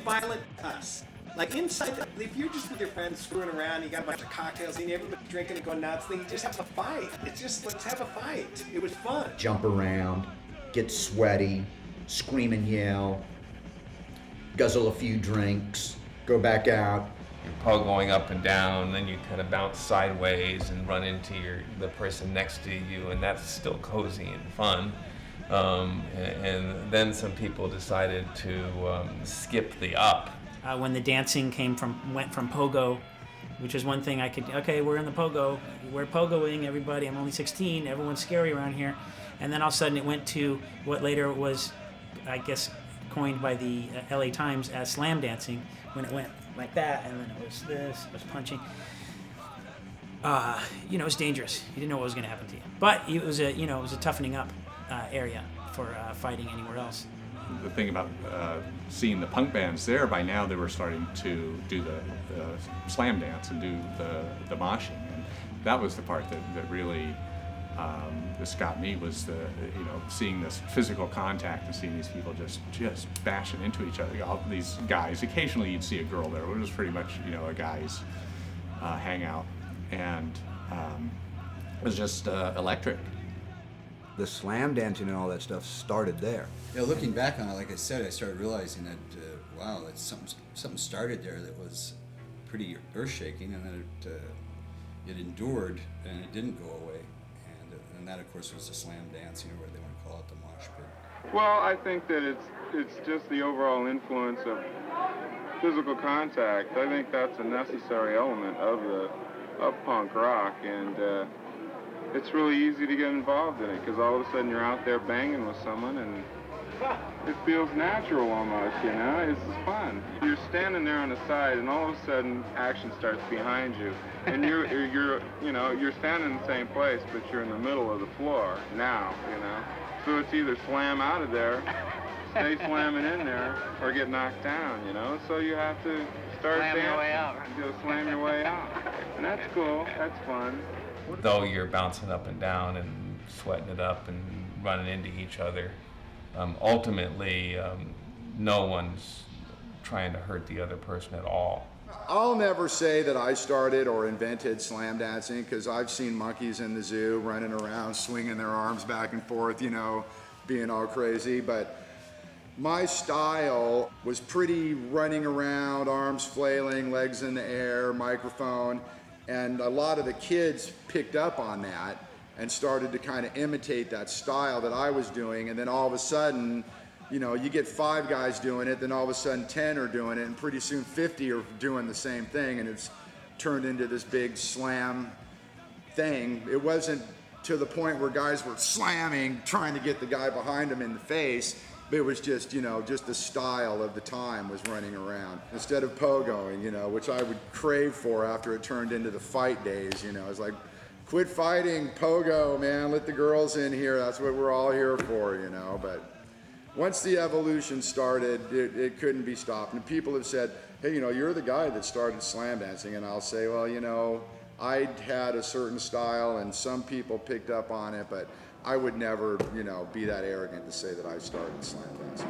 Speaker 20: violent to us. Like inside, if you're just with your friends screwing around, you got a bunch of cocktails and everybody drinking and going nuts, then you just have a fight. It's just, let's have a fight. It was fun.
Speaker 7: Jump around, get sweaty, scream and yell, guzzle a few drinks, go back out.
Speaker 22: You're going up and down, then you kind of bounce sideways and run into the person next to you, and that's still cozy and fun. And then some people decided to skip the up.
Speaker 5: When the dancing went from pogo, which is one thing we're in the pogo, we're pogoing everybody, I'm only 16, everyone's scary around here. And then all of a sudden it went to what later was, I guess, coined by the LA Times as slam dancing, when it went like that, and then it was this, it was punching. It was dangerous. You didn't know what was going to happen to you. But it was a toughening up area for fighting anywhere else.
Speaker 10: the thing about seeing the punk bands there, by now they were starting to do the slam dance and do the moshing, and that was the part that really this got me, was seeing this physical contact and seeing these people just bashing into each other. All these guys, occasionally you'd see a girl there, but it was pretty much a guy's hangout, and it was just electric.
Speaker 2: The slam dancing and all that stuff started there.
Speaker 1: Yeah, looking back on it, like I said, I started realizing that wow, that something started there that was pretty earth-shaking, and then it endured and it didn't go away. And that, of course, was the slam dancing, or what they want to call it, the mosh pit.
Speaker 11: Well, I think that it's just the overall influence of physical contact. I think that's a necessary element of punk rock, and it's really easy to get involved in it, because all of a sudden you're out there banging with someone, and it feels natural almost, It's fun. You're standing there on the side, and all of a sudden action starts behind you, and you're standing in the same place, but you're in the middle of the floor now, So it's either slam out of there, stay slamming in there, or get knocked down, So you have to start
Speaker 19: slam your way out.
Speaker 11: You'll slam your way out, and that's cool. That's fun.
Speaker 22: Though you're bouncing up and down and sweating it up and running into each other, ultimately, no one's trying to hurt the other person at all.
Speaker 12: I'll never say that I started or invented slam dancing, because I've seen monkeys in the zoo running around, swinging their arms back and forth, being all crazy. But my style was pretty running around, arms flailing, legs in the air, microphone. And a lot of the kids picked up on that and started to kind of imitate that style that I was doing. And then all of a sudden, you get 5 guys doing it, then all of a sudden 10 are doing it, and pretty soon 50 are doing the same thing, and it's turned into this big slam thing. It wasn't to the point where guys were slamming, trying to get the guy behind them in the face, but it was just, just the style of the time was running around. Instead of pogoing, which I would crave for after it turned into the fight days, it's like, quit fighting, pogo, man, let the girls in here, that's what we're all here for, but once the evolution started, it couldn't be stopped. And people have said, hey, you're the guy that started slam dancing. And I'll say, well, I had a certain style and some people picked up on it, but I would never, be that arrogant to say that I started slam dancing.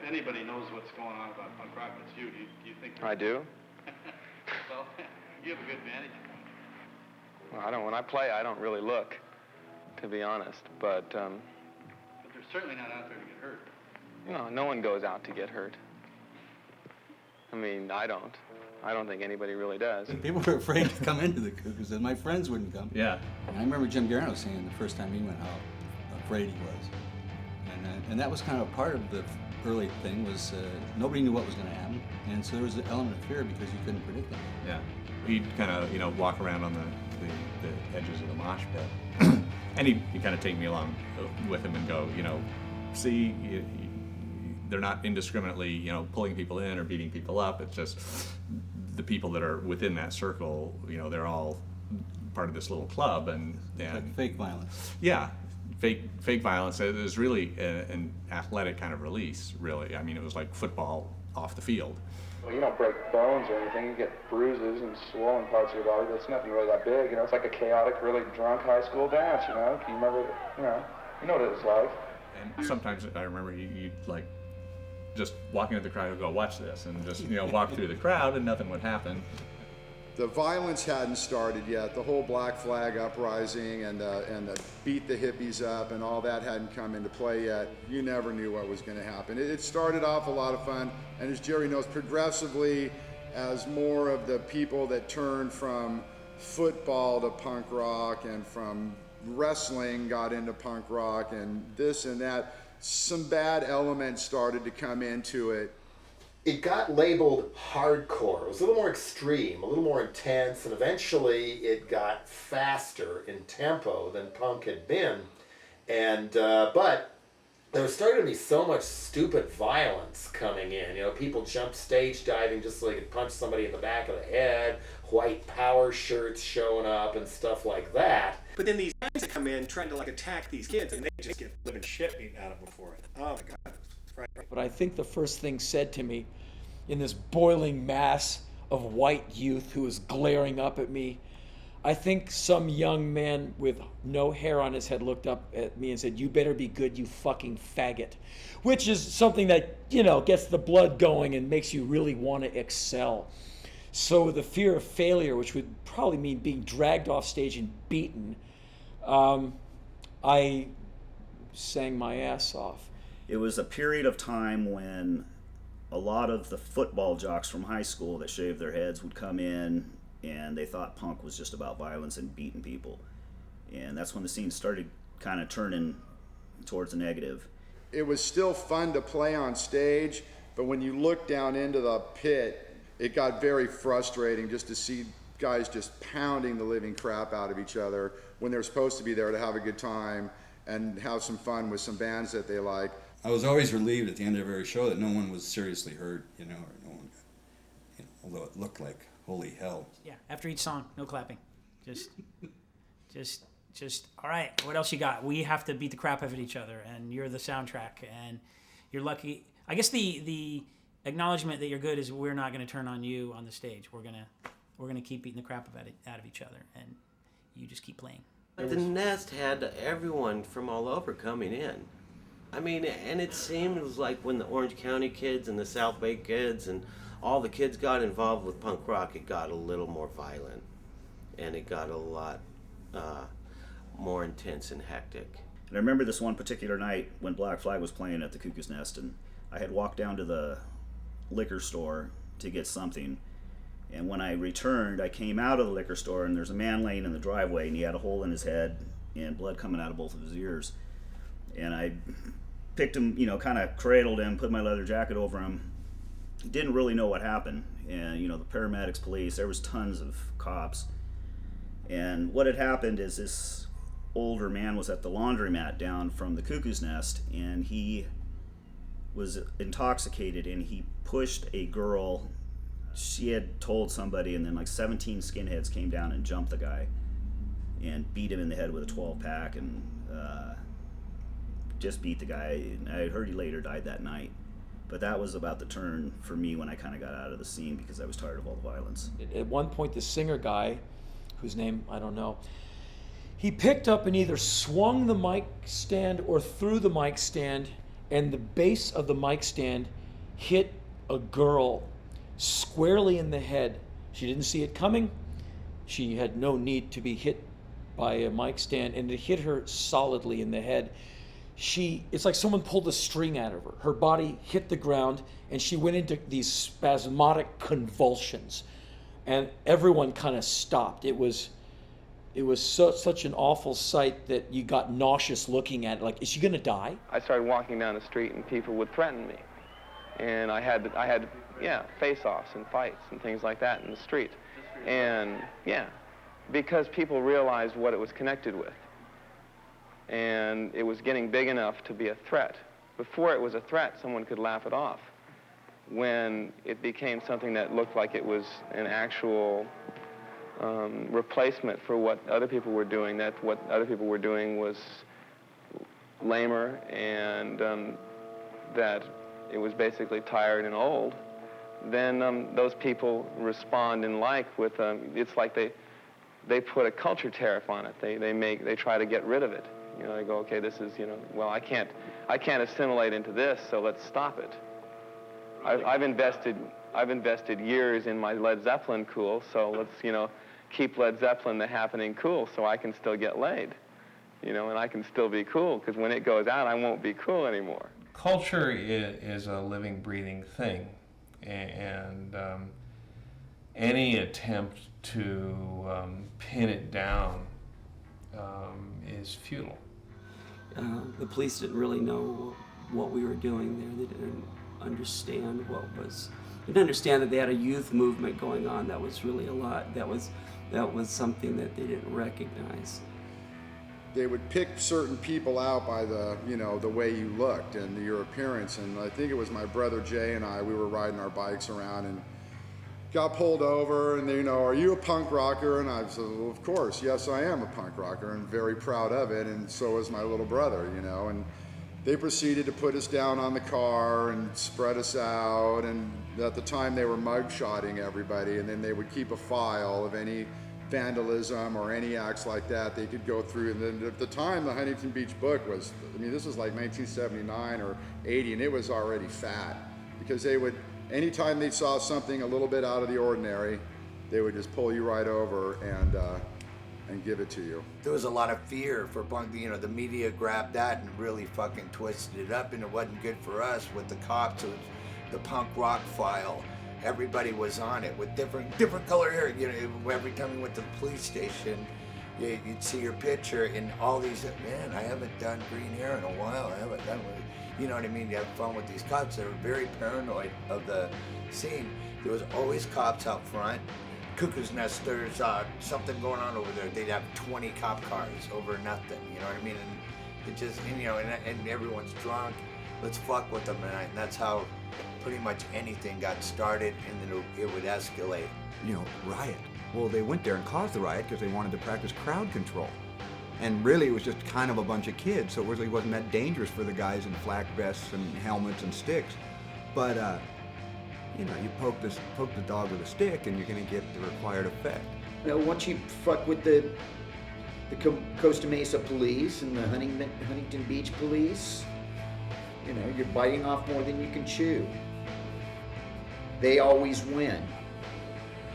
Speaker 23: Anybody knows what's going on about punk rock, it's you. Do you think?
Speaker 6: I do.
Speaker 23: Well, you have a good vantage point.
Speaker 6: Well, when I play, I don't really look, to be honest. But
Speaker 23: they're certainly not out there to get hurt.
Speaker 6: No one goes out to get hurt. I mean, I don't. I don't think anybody really does.
Speaker 1: People were afraid to come into the Cuckoos, and my friends wouldn't come.
Speaker 10: Yeah.
Speaker 1: And I remember Jim Garano saying the first time he went how afraid he was. And that was kind of a part of the early thing was nobody knew what was going to happen. And so there was an element of fear because you couldn't predict it.
Speaker 10: Yeah. He'd kind of, walk around on the edges of the mosh pit. And he'd kind of take me along with him and go, see, they're not indiscriminately, pulling people in or beating people up. It's just the people that are within that circle, they're all part of this little club. And
Speaker 1: like fake violence.
Speaker 10: Yeah. Fake violence. It was really an athletic kind of release, really. I mean, it was like football off the field.
Speaker 6: Well, you don't break bones or anything. You get bruises and swollen parts of your body. That's nothing really that big. It's like a chaotic, really drunk high school dance, You remember, you know what it was like.
Speaker 10: And sometimes I remember you'd like just walk into the crowd and go, watch this, and just, walk through the crowd and nothing would happen.
Speaker 12: The violence hadn't started yet. The whole Black Flag uprising and the beat the hippies up and all that hadn't come into play yet. You never knew what was going to happen. It started off a lot of fun, and as Jerry knows, progressively, as more of the people that turned from football to punk rock and from wrestling got into punk rock and this and that, some bad elements started to come into it.
Speaker 8: It got labeled hardcore. It was a little more extreme, a little more intense, and eventually it got faster in tempo than punk had been. And but there was starting to be so much stupid violence coming in. People jump stage diving just so they could punch somebody in the back of the head, white power shirts showing up and stuff like that.
Speaker 20: But then these guys that come in trying to attack these kids, and they just get living shit beaten out of them for it. Oh my God. Right.
Speaker 13: But I think the first thing said to me in this boiling mass of white youth who was glaring up at me, I think some young man with no hair on his head looked up at me and said, "You better be good, you fucking faggot," which is something that, gets the blood going and makes you really want to excel. So the fear of failure, which would probably mean being dragged off stage and beaten, I sang my ass off.
Speaker 14: It was a period of time when a lot of the football jocks from high school that shaved their heads would come in, and they thought punk was just about violence and beating people. And that's when the scene started kind of turning towards the negative.
Speaker 12: It was still fun to play on stage, but when you look down into the pit, it got very frustrating just to see guys just pounding the living crap out of each other when they're supposed to be there to have a good time and have some fun with some bands that they like.
Speaker 1: I was always relieved at the end of every show that no one was seriously hurt, or no one got, although it looked like holy hell.
Speaker 5: Yeah, after each song, no clapping. Just, all right, what else you got? We have to beat the crap out of each other, and you're the soundtrack, and you're lucky. I guess the acknowledgement that you're good is we're not going to turn on you on the stage. We're gonna keep beating the crap out of each other, and you just keep playing.
Speaker 17: The Nest had everyone from all over coming in. I mean, and it seems like when the Orange County kids and the South Bay kids and all the kids got involved with punk rock, it got a little more violent, and it got a lot more intense and hectic.
Speaker 14: And I remember this one particular night when Black Flag was playing at the Cuckoo's Nest, and I had walked down to the liquor store to get something, and when I returned, I came out of the liquor store, and there's a man laying in the driveway, and he had a hole in his head and blood coming out of both of his ears. And I picked him, kind of cradled him, put my leather jacket over him. Didn't really know what happened. And, the paramedics, police, there was tons of cops. And what had happened is this older man was at the laundromat down from the Cuckoo's Nest, and he was intoxicated, and he pushed a girl. She had told somebody, and then like 17 skinheads came down and jumped the guy and beat him in the head with a 12-pack and just beat the guy. And I heard he later died that night. But that was about the turn for me when I kind of got out of the scene because I was tired of all the violence.
Speaker 13: At one point, the singer guy, whose name I don't know, he picked up and either swung the mic stand or threw the mic stand, and the base of the mic stand hit a girl squarely in the head. She didn't see it coming. She had no need to be hit by a mic stand, and it hit her solidly in the head. it's like someone pulled a string out of her. Her body hit the ground, and she went into these spasmodic convulsions, and everyone kind of stopped. It was such an awful sight that you got nauseous looking at it. Like, is she gonna die?
Speaker 6: I started walking down the street and people would threaten me. And I had face-offs and fights and things like that in the street. And because people realized what it was connected with. And it was getting big enough to be a threat. Before it was a threat, someone could laugh it off. When it became something that looked like it was an actual replacement for what other people were doing, that what other people were doing was lamer and that it was basically tired and old, then those people respond in like with, it's like they put a culture tariff on it. They try to get rid of it. You know, they go, okay, this is, you know, well, I can't assimilate into this, so let's stop it. I've invested years in my Led Zeppelin cool, so let's, you know, keep Led Zeppelin the happening cool so I can still get laid, you know, and I can still be cool, because when it goes out, I won't be cool anymore.
Speaker 22: Culture is a living, breathing thing, and any attempt to pin it down is futile.
Speaker 3: The police didn't really know what we were doing there. They didn't understand they didn't understand that they had a youth movement going on that was really a lot. That was something that they didn't recognize.
Speaker 12: They would pick certain people out by the way you looked and your appearance. And I think it was my brother Jay and I, we were riding our bikes around and got pulled over, and they, are you a punk rocker? And I said, well, of course, yes, I am a punk rocker, and very proud of it, and so is my little brother, and they proceeded to put us down on the car and spread us out, and at the time they were mugshotting everybody, and then they would keep a file of any vandalism or any acts like that they could go through. And then at the time, the Huntington Beach book was, this was like 1979 or 80, and it was already fat, because they would, anytime they saw something a little bit out of the ordinary, they would just pull you right over and give it to you.
Speaker 16: There was a lot of fear for punk. The media grabbed that and really fucking twisted it up, and it wasn't good for us with the cops. It was the punk rock file. Everybody was on it with different color hair. Every time you went to the police station, you'd see your picture, and all these, man, I haven't done green hair in a while. I haven't done it. You know what I mean? You have fun with these cops. They were very paranoid of the scene. There was always cops out front. Cuckoo's Nest, there's something going on over there. They'd have 20 cop cars over nothing. You know what I mean? And it just, and everyone's drunk. Let's fuck with them tonight. And that's how pretty much anything got started, and then it would escalate.
Speaker 2: Riot. Well, they went there and caused the riot because they wanted to practice crowd control. And really, it was just kind of a bunch of kids, so it really wasn't that dangerous for the guys in flak vests and helmets and sticks. But, you poke the dog with a stick, and you're going to get the required effect.
Speaker 7: Once you fuck with the Costa Mesa police and the Huntington Beach police, you're biting off more than you can chew. They always win.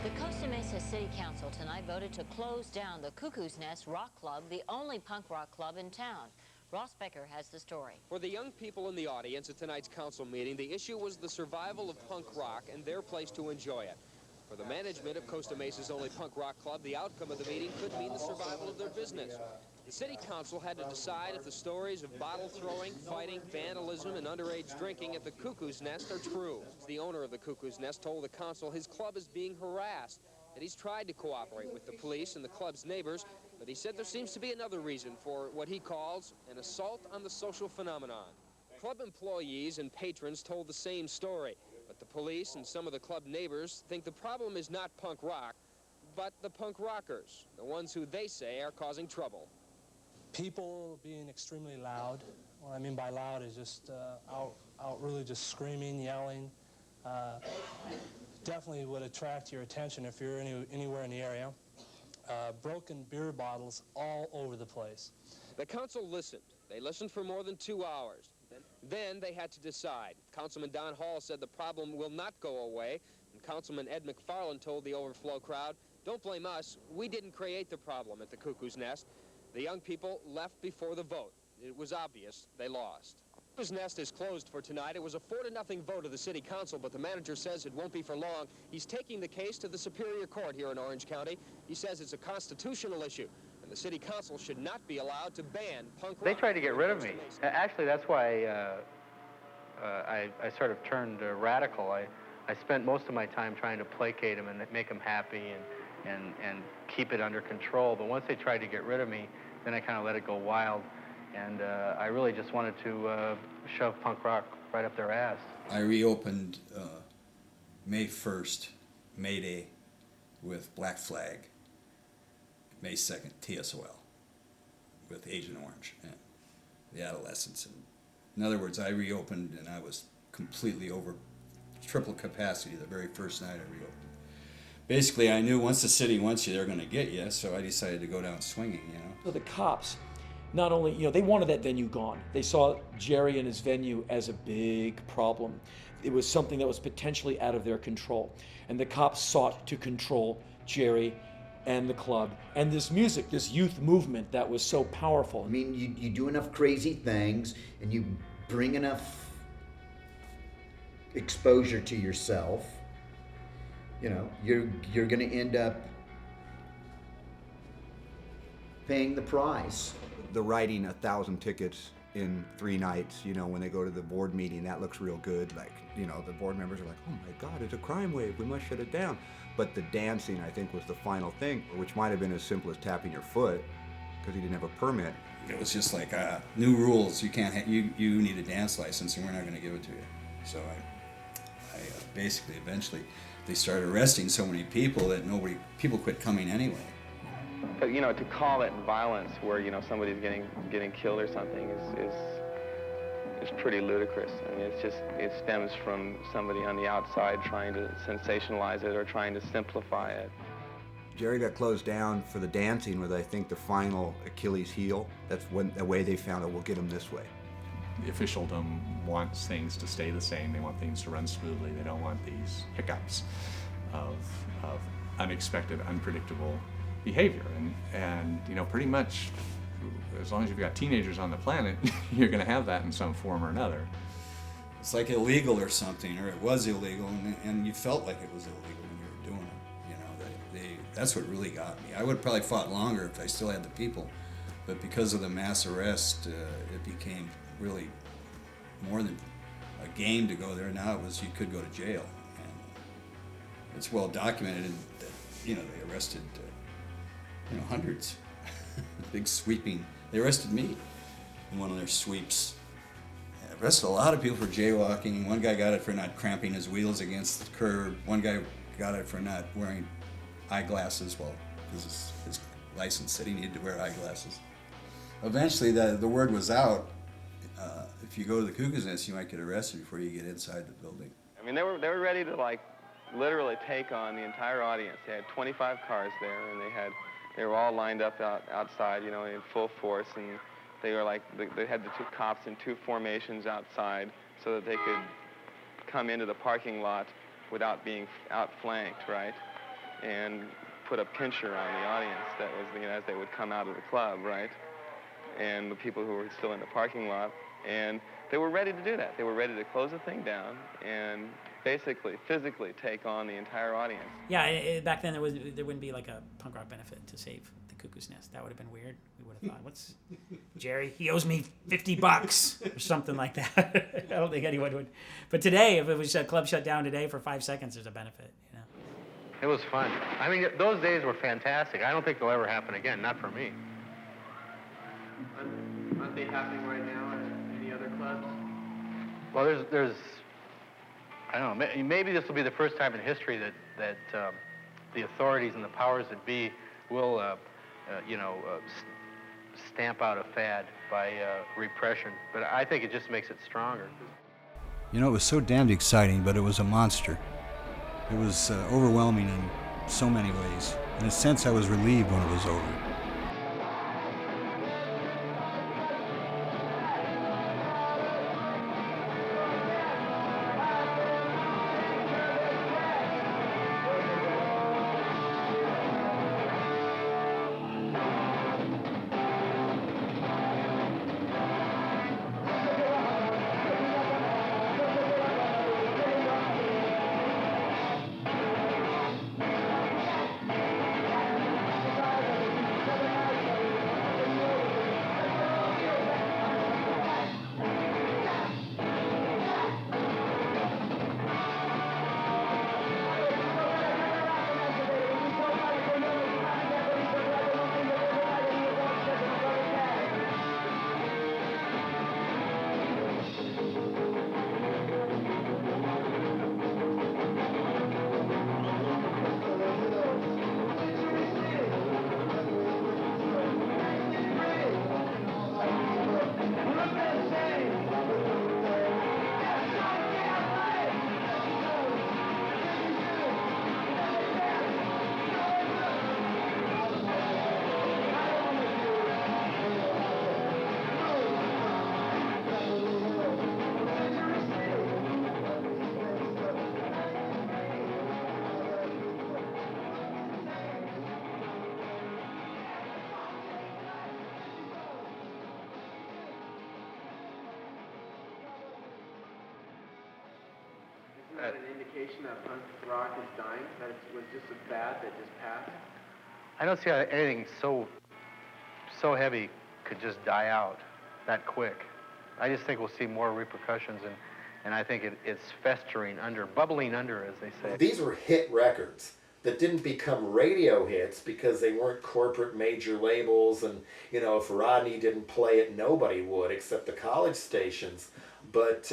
Speaker 4: The Costa Mesa City Council tonight voted to close down the Cuckoo's Nest Rock Club, the only punk rock club in town. Ross Becker has the story.
Speaker 18: For the young people in the audience at tonight's council meeting, the issue was the survival of punk rock and their place to enjoy it. For the management of Costa Mesa's only punk rock club, the outcome of the meeting could mean the survival of their business. The city council had to decide if the stories of bottle throwing, fighting, vandalism, and underage drinking at the Cuckoo's Nest are true. The owner of the Cuckoo's Nest told the council his club is being harassed, and he's tried to cooperate with the police and the club's neighbors, but he said there seems to be another reason for what he calls an assault on the social phenomenon. Club employees and patrons told the same story, but the police and some of the club neighbors think the problem is not punk rock, but the punk rockers, the ones who they say are causing trouble.
Speaker 24: People being extremely loud. What I mean by loud is just out really just screaming, yelling. Definitely would attract your attention if you're anywhere in the area. Broken beer bottles all over the place.
Speaker 18: The council listened. They listened for more than 2 hours. Then they had to decide. Councilman Don Hall said the problem will not go away, and Councilman Ed McFarland told the overflow crowd, "Don't blame us. We didn't create the problem at the Cuckoo's Nest." The young people left before the vote. It was obvious they lost. Cuckoo's Nest is closed for tonight. It was a 4-0 vote of the city council, but the manager says it won't be for long. He's taking the case to the Superior Court here in Orange County. He says it's a constitutional issue, and the city council should not be allowed to ban punk rock.
Speaker 23: They tried to get rid of me. Actually, that's why I sort of turned radical. I spent most of my time trying to placate them and make them happy and keep it under control. But once they tried to get rid of me, then I kind of let it go wild. And I really just wanted to shove punk rock right up their ass.
Speaker 1: I reopened May 1st, May Day, with Black Flag. May 2nd, TSOL, with Agent Orange and the Adolescents. And in other words, I reopened and I was completely over triple capacity the very first night I reopened. Basically, I knew once the city wants you, they're going to get you, so I decided to go down swinging, you know.
Speaker 13: So the cops, not only, they wanted that venue gone. They saw Jerry and his venue as a big problem. It was something that was potentially out of their control. And the cops sought to control Jerry and the club and this music, this youth movement that was so powerful.
Speaker 7: I mean, you do enough crazy things and you bring enough exposure to yourself, you're going to end up paying the price.
Speaker 2: The writing 1,000 tickets in 3 nights, when they go to the board meeting, that looks real good. Like, the board members are like, oh my God, it's a crime wave, we must shut it down. But the dancing, I think, was the final thing, which might have been as simple as tapping your foot, because he didn't have a permit.
Speaker 1: It was just like, new rules, you can't, you need a dance license and we're not going to give it to you. So I basically, eventually, they started arresting so many people that people quit coming anyway.
Speaker 6: But to call it violence, where somebody's getting killed or something, is pretty ludicrous. I mean, it stems from somebody on the outside trying to sensationalize it or trying to simplify it.
Speaker 2: Jerry got closed down for the dancing was, I think, the final Achilles heel. That's the way they found it. We'll get him this way.
Speaker 10: The officialdom wants things to stay the same. They want things to run smoothly. They don't want these hiccups of unexpected, unpredictable behavior. And pretty much, as long as you've got teenagers on the planet, you're going to have that in some form or another.
Speaker 1: It's like illegal or something, or it was illegal, and you felt like it was illegal when you were doing it. That's what really got me. I would have probably fought longer if I still had the people, but because of the mass arrest, it became really more than a game to go there. Now it was you could go to jail, and it's well documented that they arrested hundreds, big sweeping. They arrested me in one of their sweeps. They arrested a lot of people for jaywalking. One guy got it for not cramping his wheels against the curb. One guy got it for not wearing eyeglasses. Well, because his license said he needed to wear eyeglasses. Eventually, the word was out. If you go to the Cuckoo's Nest, you might get arrested before you get inside the building.
Speaker 6: I mean, they were ready to literally take on the entire audience. They had 25 cars there, and they were all lined up outside, in full force, and they had the 2 cops in 2 formations outside so that they could come into the parking lot without being outflanked, right? And put a pincher on the audience that was, as they would come out of the club, right? And the people who were still in the parking lot. And they were ready to do that. They were ready to close the thing down and basically, physically take on the entire audience.
Speaker 5: Yeah, back then there wouldn't be like a punk rock benefit to save the Cuckoo's Nest. That would have been weird. We would have thought, what's Jerry? He owes me $50 or something like that. I don't think anyone would. But today, if it was a club shut down today for 5 seconds, there's a benefit.
Speaker 23: It was fun. I mean, those days were fantastic. I don't think they'll ever happen again, not for me.
Speaker 6: Aren't they happening right now at any other clubs?
Speaker 23: Well, there's I don't know, maybe this will be the first time in history that the authorities and the powers that be will, stamp out a fad by repression. But I think it just makes it stronger.
Speaker 1: It was so damned exciting, but it was a monster. It was overwhelming in so many ways. In a sense, I was relieved when it was over.
Speaker 9: that an indication that punk rock is dying? That it was just a fad that just passed?
Speaker 23: I don't see how anything so heavy could just die out that quick. I just think we'll see more repercussions, and I think it's festering under, bubbling under, as they say.
Speaker 8: These were hit records that didn't become radio hits because they weren't corporate major labels, and if Rodney didn't play it, nobody would except the college stations. But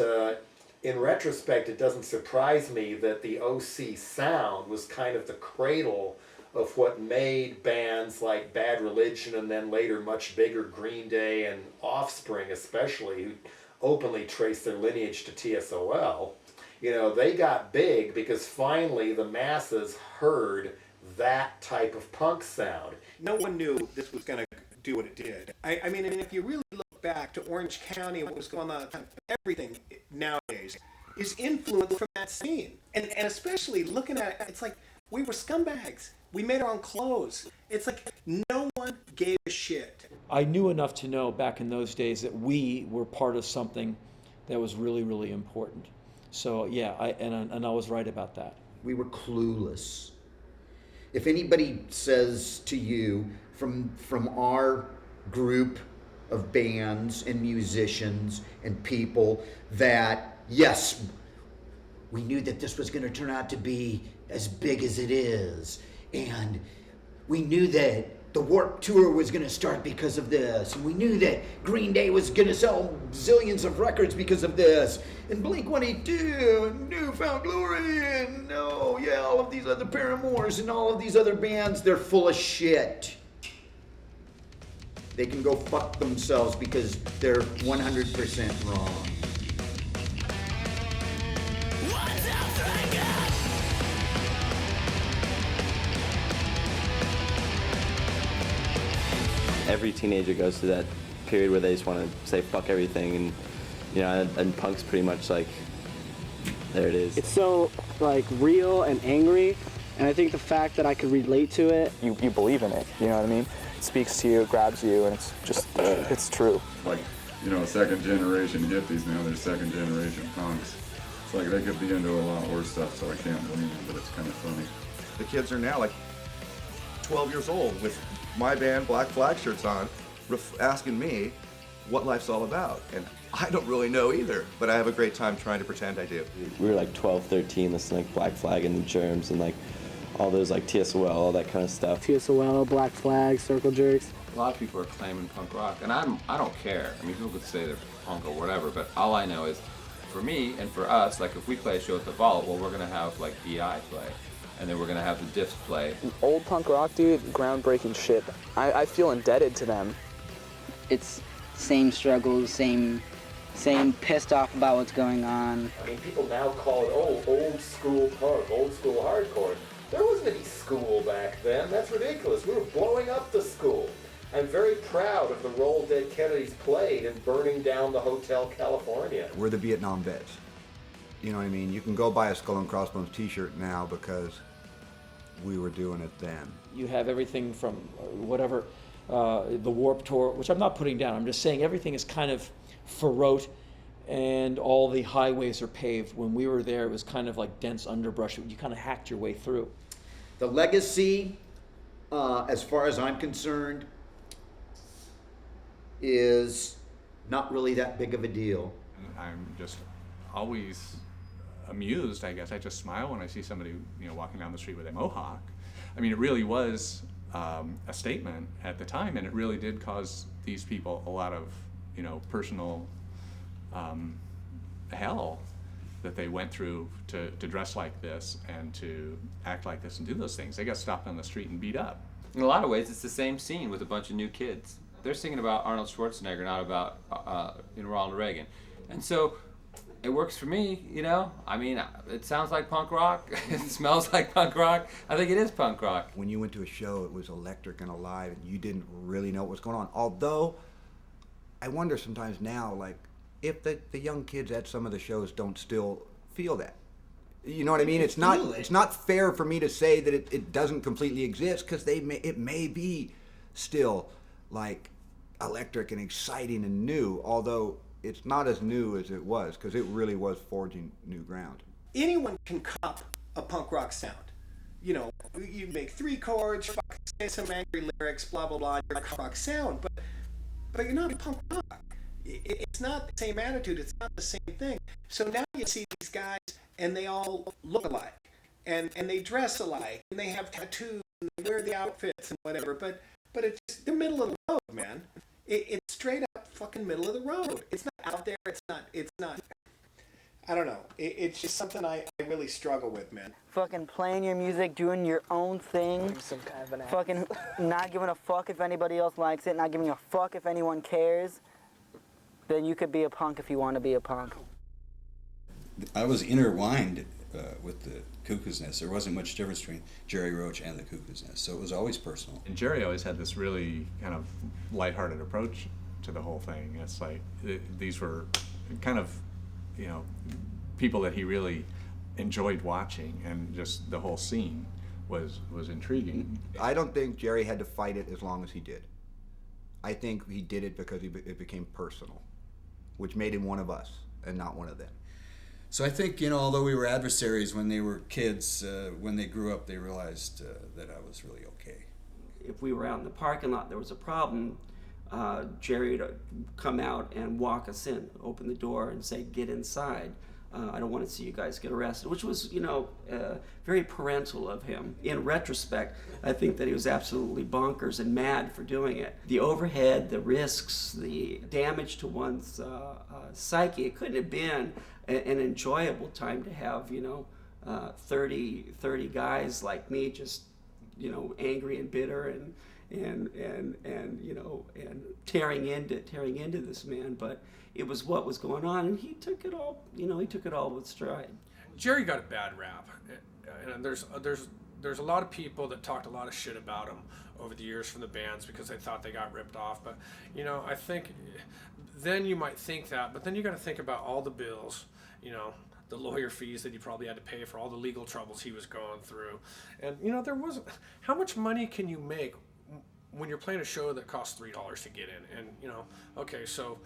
Speaker 8: in retrospect, it doesn't surprise me that the OC sound was kind of the cradle of what made bands like Bad Religion and then later much bigger Green Day and Offspring especially, who openly trace their lineage to TSOL. They got big because finally the masses heard that type of punk sound.
Speaker 20: No one knew this was going to do what it did. I mean, if you really look back to Orange County, what was going on, everything nowadays is influenced from that scene. And especially looking at it, it's like we were scumbags. We made our own clothes. It's like no one gave a shit.
Speaker 13: I knew enough to know back in those days that we were part of something that was really, really important. So yeah, I was right about that.
Speaker 7: We were clueless. If anybody says to you from our group of bands and musicians and people that, yes, we knew that this was going to turn out to be as big as it is, and we knew that the Warped Tour was going to start because of this, and we knew that Green Day was going to sell zillions of records because of this, and Blink-182 and New Found Glory and all of these other Paramours and all of these other bands, they're full of shit. They can go fuck themselves because they're 100% wrong.
Speaker 15: Every teenager goes through that period where they just want to say fuck everything, and and punk's pretty much like, there it is.
Speaker 19: It's so real and angry, and I think the fact that I could relate to it.
Speaker 21: You believe in it, you know what I mean? It speaks to you, it grabs you, and it's just, it's true.
Speaker 12: Second generation hippies now, they're second generation punks. It's like they could be into a lot worse stuff, so I can't blame them, but it's kind of funny.
Speaker 2: The kids are now 12 years old with my band Black Flag shirts on, asking me what life's all about. And I don't really know either, but I have a great time trying to pretend I do.
Speaker 15: We were 12, 13, listening to Black Flag and the Germs and all those TSOL, all that kind of stuff.
Speaker 19: TSOL, Black Flag, Circle Jerks.
Speaker 25: A lot of people are claiming punk rock, and I don't care. I mean, people could say they're punk or whatever, but all I know is, for me and for us, if we play a show at the Vault, well, we're gonna have EI play. And then we're gonna have the Diffs play.
Speaker 21: Old punk rock, dude, groundbreaking shit. I feel indebted to them.
Speaker 26: It's same struggles, same pissed off about what's going on.
Speaker 8: I mean, people now call it, old school punk, old school hardcore. There wasn't any school back then. That's ridiculous. We were blowing up the school. I'm very proud of the role Dead Kennedys played in burning down the Hotel California.
Speaker 2: We're the Vietnam vets. You know what I mean? You can go buy a Skull and Crossbones t-shirt now because we were doing it then.
Speaker 13: You have everything from whatever, the Warped Tour, which I'm not putting down. I'm just saying everything is kind of for-rote and all the highways are paved. When we were there, it was kind of dense underbrush. You kind of hacked your way through.
Speaker 7: The legacy, as far as I'm concerned, is not really that big of a deal.
Speaker 10: I'm just always amused, I guess. I just smile when I see somebody, walking down the street with a mohawk. I mean, it really was a statement at the time, and it really did cause these people a lot of, personal hell that they went through to dress like this and to act like this and do those things. They got stopped on the street and beat up.
Speaker 27: In a lot of ways, it's the same scene with a bunch of new kids. They're singing about Arnold Schwarzenegger, not about Ronald Reagan. And so it works for me, I mean, it sounds like punk rock. It smells like punk rock. I think it is punk rock.
Speaker 2: When you went to a show, it was electric and alive, and you didn't really know what was going on. Although, I wonder sometimes now, if the young kids at some of the shows don't still feel that. You know what I mean? It's not fair for me to say that it doesn't completely exist, because it may be still electric and exciting and new, although it's not as new as it was, because it really was forging new ground.
Speaker 20: anyone can cop a punk rock sound. You know, you make 3 chords, say some angry lyrics, blah blah blah, you're a punk rock sound, but you're not punk rock. It's not the same attitude. It's not the same thing. So now you see these guys, and they all look alike, and they dress alike, and they have tattoos, and they wear the outfits and whatever. But it's just, they're middle of the road, man. It's straight up fucking middle of the road. It's not out there. It's not. I don't know. It's just something I really struggle with, man.
Speaker 26: Fucking playing your music, doing your own thing.
Speaker 19: Some kind of an act.
Speaker 26: Fucking not giving a fuck if anybody else likes it, not giving a fuck if anyone cares. Then you could be a punk if you want to be a punk.
Speaker 1: I was intertwined with the Cuckoo's Nest. There wasn't much difference between Jerry Roach and the Cuckoo's Nest, so it was always personal.
Speaker 10: And Jerry always had this really kind of lighthearted approach to the whole thing. It's like these were kind of, you know, people that he really enjoyed watching, and just the whole scene was intriguing.
Speaker 2: I don't think Jerry had to fight it as long as he did. I think he did it because it became personal, which made him one of us and not one of them.
Speaker 1: So I think, you know, although we were adversaries when they were kids, when they grew up, they realized that I was really okay.
Speaker 3: If we were out in the parking lot, there was a problem, Jerry would come out and walk us in, open the door and say, "Get inside. I don't want to see you guys get arrested," which was, you know, very parental of him. In retrospect, I think that he was absolutely bonkers and mad for doing it. The overhead, the risks, the damage to one's psyche, it couldn't have been an enjoyable time to have, you know, 30 guys like me just, you know, angry and bitter and you know, and tearing into this man. But it was what was going on, and he took it all, you know, he took it all with stride.
Speaker 4: Jerry got a bad rap, and there's a lot of people that talked a lot of shit about him over the years from the bands because they thought they got ripped off. But, you know, I think then you might think that, but then you got to think about all the bills, you know, the lawyer fees that he probably had to pay for all the legal troubles he was going through. And, you know, there wasn't, how much money can you make when you're playing a show that costs $3 to get in? And, you know, okay, so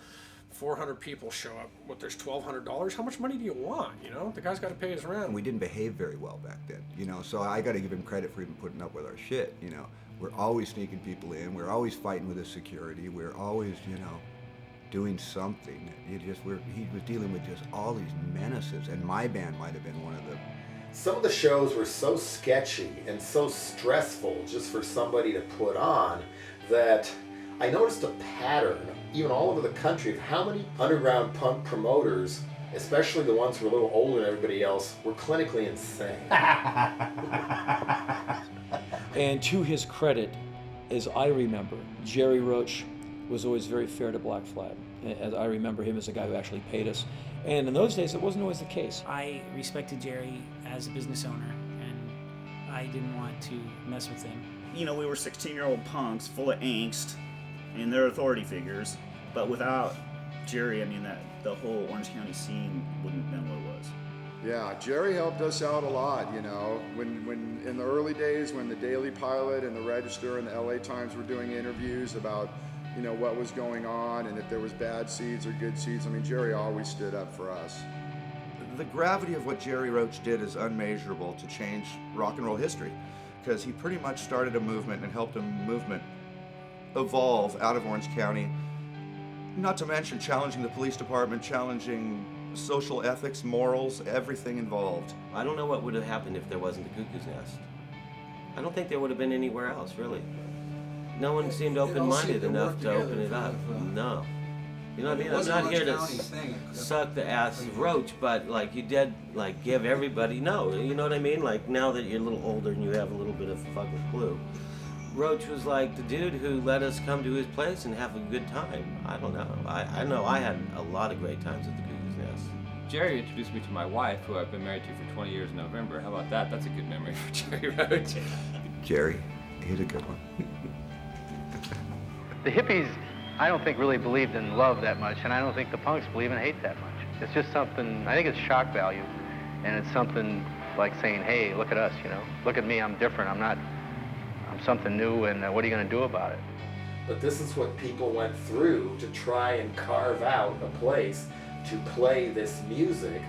Speaker 4: 400 people show up, there's $1,200, how much money do you want, you know? The guy's got to pay his rent.
Speaker 2: And we didn't behave very well back then, you know, so I got to give him credit for even putting up with our shit, you know. We're always sneaking people in, we're always fighting with the security, we're always, you know, doing something. He was dealing with just all these menaces, and my band might have been one of them.
Speaker 8: Some of the shows were so sketchy and so stressful just for somebody to put on that I noticed a pattern, even all over the country, of how many underground punk promoters, especially the ones who were a little older than everybody else, were clinically insane.
Speaker 13: And to his credit, as I remember, Jerry Roach was always very fair to Black Flag. As I remember him as a guy who actually paid us. And in those days, it wasn't always the case.
Speaker 5: I respected Jerry as a business owner, and I didn't want to mess with him.
Speaker 11: You know, we were 16-year-old punks full of angst, and they're authority figures, but without Jerry, I mean, the whole Orange County scene wouldn't have been what it was.
Speaker 12: Yeah, Jerry helped us out a lot, you know. When in the early days, when the Daily Pilot and the Register and the LA Times were doing interviews about, you know, what was going on and if there was bad seeds or good seeds, I mean, Jerry always stood up for us.
Speaker 14: The gravity of what Jerry Roach did is unmeasurable to change rock and roll history, because he pretty much started a movement and helped a movement evolve out of Orange County, not to mention challenging the police department, challenging social ethics, morals, everything involved.
Speaker 16: I don't know what would have happened if there wasn't the Cuckoo's Nest. I don't think there would have been anywhere else, really. No one seemed open-minded enough to open it up. No. You know what I mean? I'm not here to suck the ass of Roach, but like you did, like give everybody, no, you know what I mean? Like now that you're a little older and you have a little bit of fucking clue. Roach was like the dude who let us come to his place and have a good time. I don't know. I know I had a lot of great times at the Cuckoo's Nest.
Speaker 27: Jerry introduced me to my wife, who I've been married to for 20 years in November. How about that? That's a good memory for Jerry Roach.
Speaker 2: Jerry, he's a good one.
Speaker 23: The hippies, I don't think really believed in love that much, and I don't think the punks believe in hate that much. It's just something, I think it's shock value, and it's something like saying, hey, look at us, you know, look at me, I'm different, I'm something new, and what are you going to do about it?
Speaker 8: But this is what people went through to try and carve out a place to play this music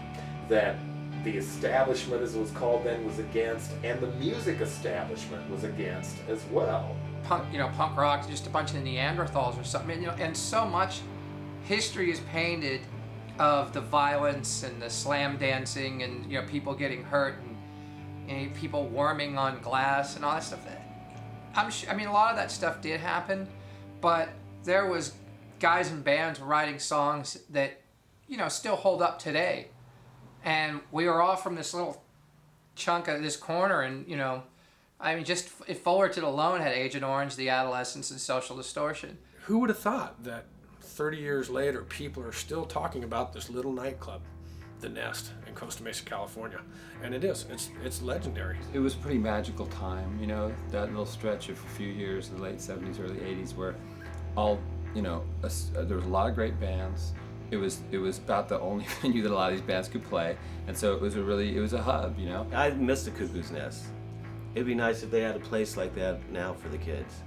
Speaker 8: that the establishment, as it was called then, was against, and the music establishment was against as well.
Speaker 6: Punk rock, just a bunch of Neanderthals or something. And so much history is painted of the violence and the slam dancing and people getting hurt and people warming on glass and all that stuff. A lot of that stuff did happen, but there was guys and bands writing songs that still hold up today. And we were all from this little chunk of this corner, and just if Fullerton alone had Agent Orange, The Adolescents, and Social Distortion.
Speaker 4: Who would have thought that 30 years later, people are still talking about this little nightclub, The Nest, in Costa Mesa, California? And it is. It's legendary.
Speaker 27: It was a pretty magical time, that little stretch of a few years in the late 70s, early 80s, where there was a lot of great bands. It was about the only venue that a lot of these bands could play, and so it was a hub,
Speaker 16: I miss the Cuckoo's Nest. It'd be nice if they had a place like that now for the kids,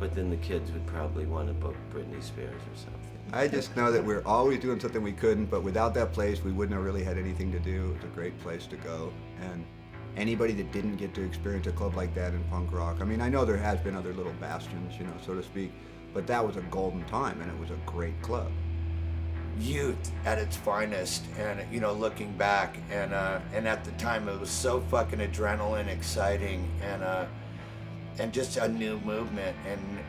Speaker 16: but then the kids would probably want to book Britney Spears or something.
Speaker 2: I just know that we're always doing something we couldn't, but without that place, we wouldn't have really had anything to do. It was a great place to go, and anybody that didn't get to experience a club like that in punk rock, I know there has been other little bastions, so to speak, but that was a golden time, and it was a great club.
Speaker 9: Youth at its finest, and looking back, and at the time it was so fucking adrenaline exciting, and just a new movement,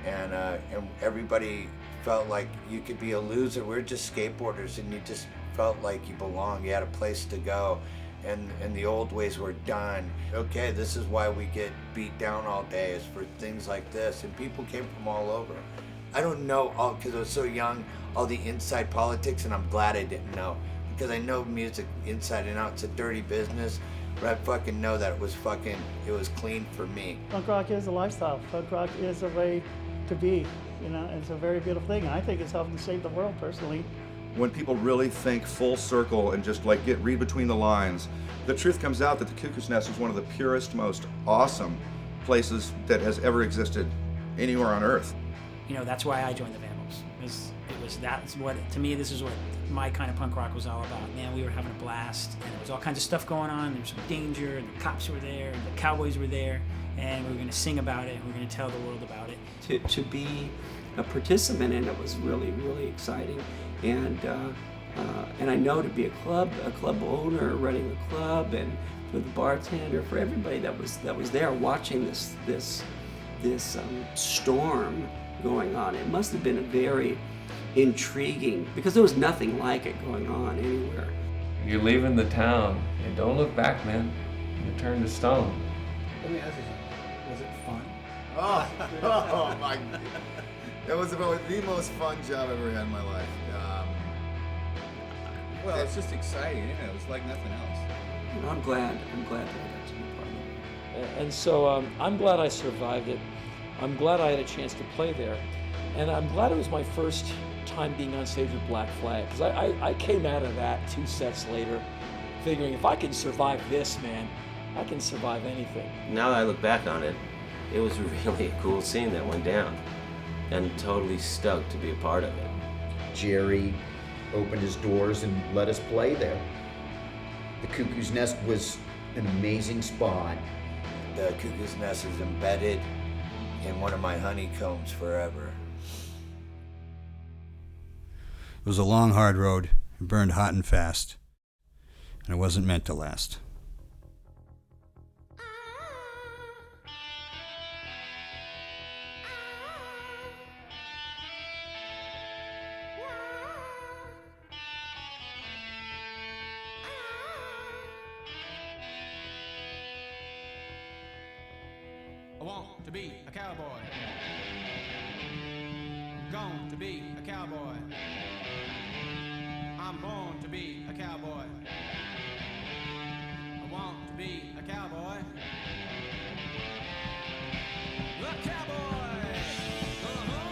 Speaker 9: and everybody felt like you could be a loser. We were just skateboarders, and you just felt like you belonged. You had a place to go, and the old ways were done. Okay, this is why we get beat down all day, is for things like this, and people came from all over. I don't know all, because I was so young, all the inside politics, and I'm glad I didn't know, because I know music inside and out. It's a dirty business, but I fucking know that it was clean for me.
Speaker 15: Punk rock is a lifestyle. Punk rock is a way to be, it's a very beautiful thing. I think it's helping to save the world, personally.
Speaker 14: When people really think full circle and just read between the lines, the truth comes out that the Cuckoo's Nest is one of the purest, most awesome places that has ever existed anywhere on earth.
Speaker 5: That's why I joined the Vandals. To me, this is what my kind of punk rock was all about. Man, we were having a blast, and there was all kinds of stuff going on. There was some danger, and the cops were there, and the cowboys were there, and we were going to sing about it, and we were going to tell the world about it.
Speaker 3: To be a participant in it was really, really exciting, and I know to be a club owner running a club, and for the bartender, for everybody that was there watching this storm going on. It must have been a very intriguing, because there was nothing like it going on anywhere.
Speaker 27: You're leaving the town, and don't look back, man. You turn to stone.
Speaker 17: Let me ask you something. Was it fun?
Speaker 12: Oh my God. That was about the most fun job I've ever had in my life.
Speaker 17: Well, it's just exciting, it was like nothing else.
Speaker 3: I'm glad that I got to be part of it.
Speaker 13: And so I'm glad I survived it. I'm glad I had a chance to play there. And I'm glad it was my first time being on stage with Black Flag, because I came out of that 2 sets later figuring if I can survive this, man, I can survive anything.
Speaker 16: Now that I look back on it, it was really a cool scene that went down, and totally stoked to be a part of it.
Speaker 7: Jerry opened his doors and let us play there. The Cuckoo's Nest was an amazing spot.
Speaker 9: The Cuckoo's Nest is embedded in one of my honeycombs forever.
Speaker 1: It was a long, hard road. It burned hot and fast. And it wasn't meant to last.
Speaker 18: I want to be a cowboy. I'm going to be a cowboy. I'm born to be a cowboy. I want to be a cowboy. The cowboy! Uh-huh.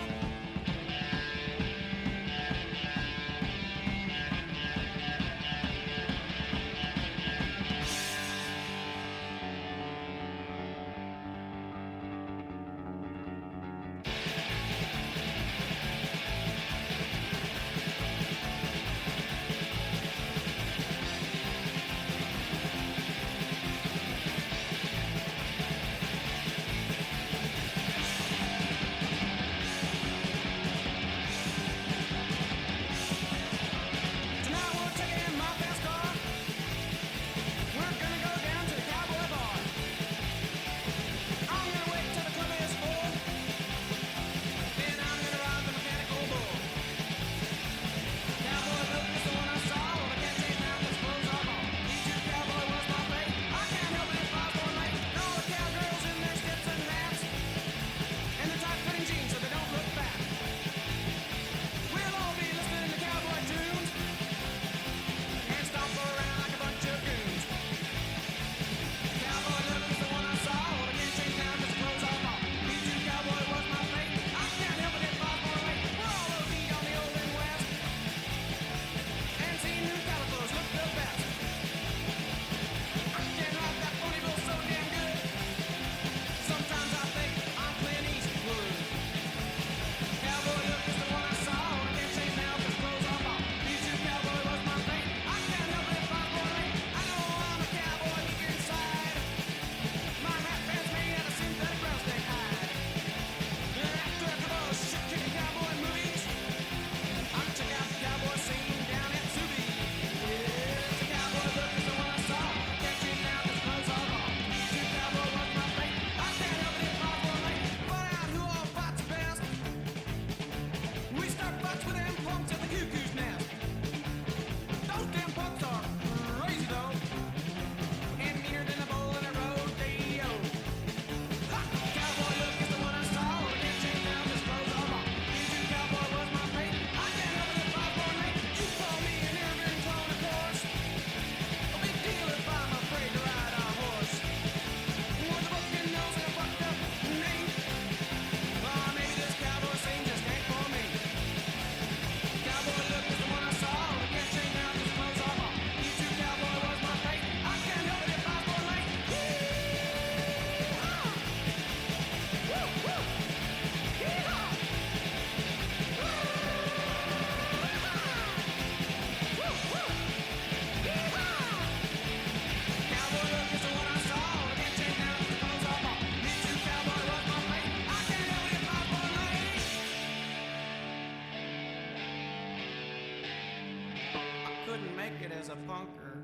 Speaker 18: couldn't make it as a punker.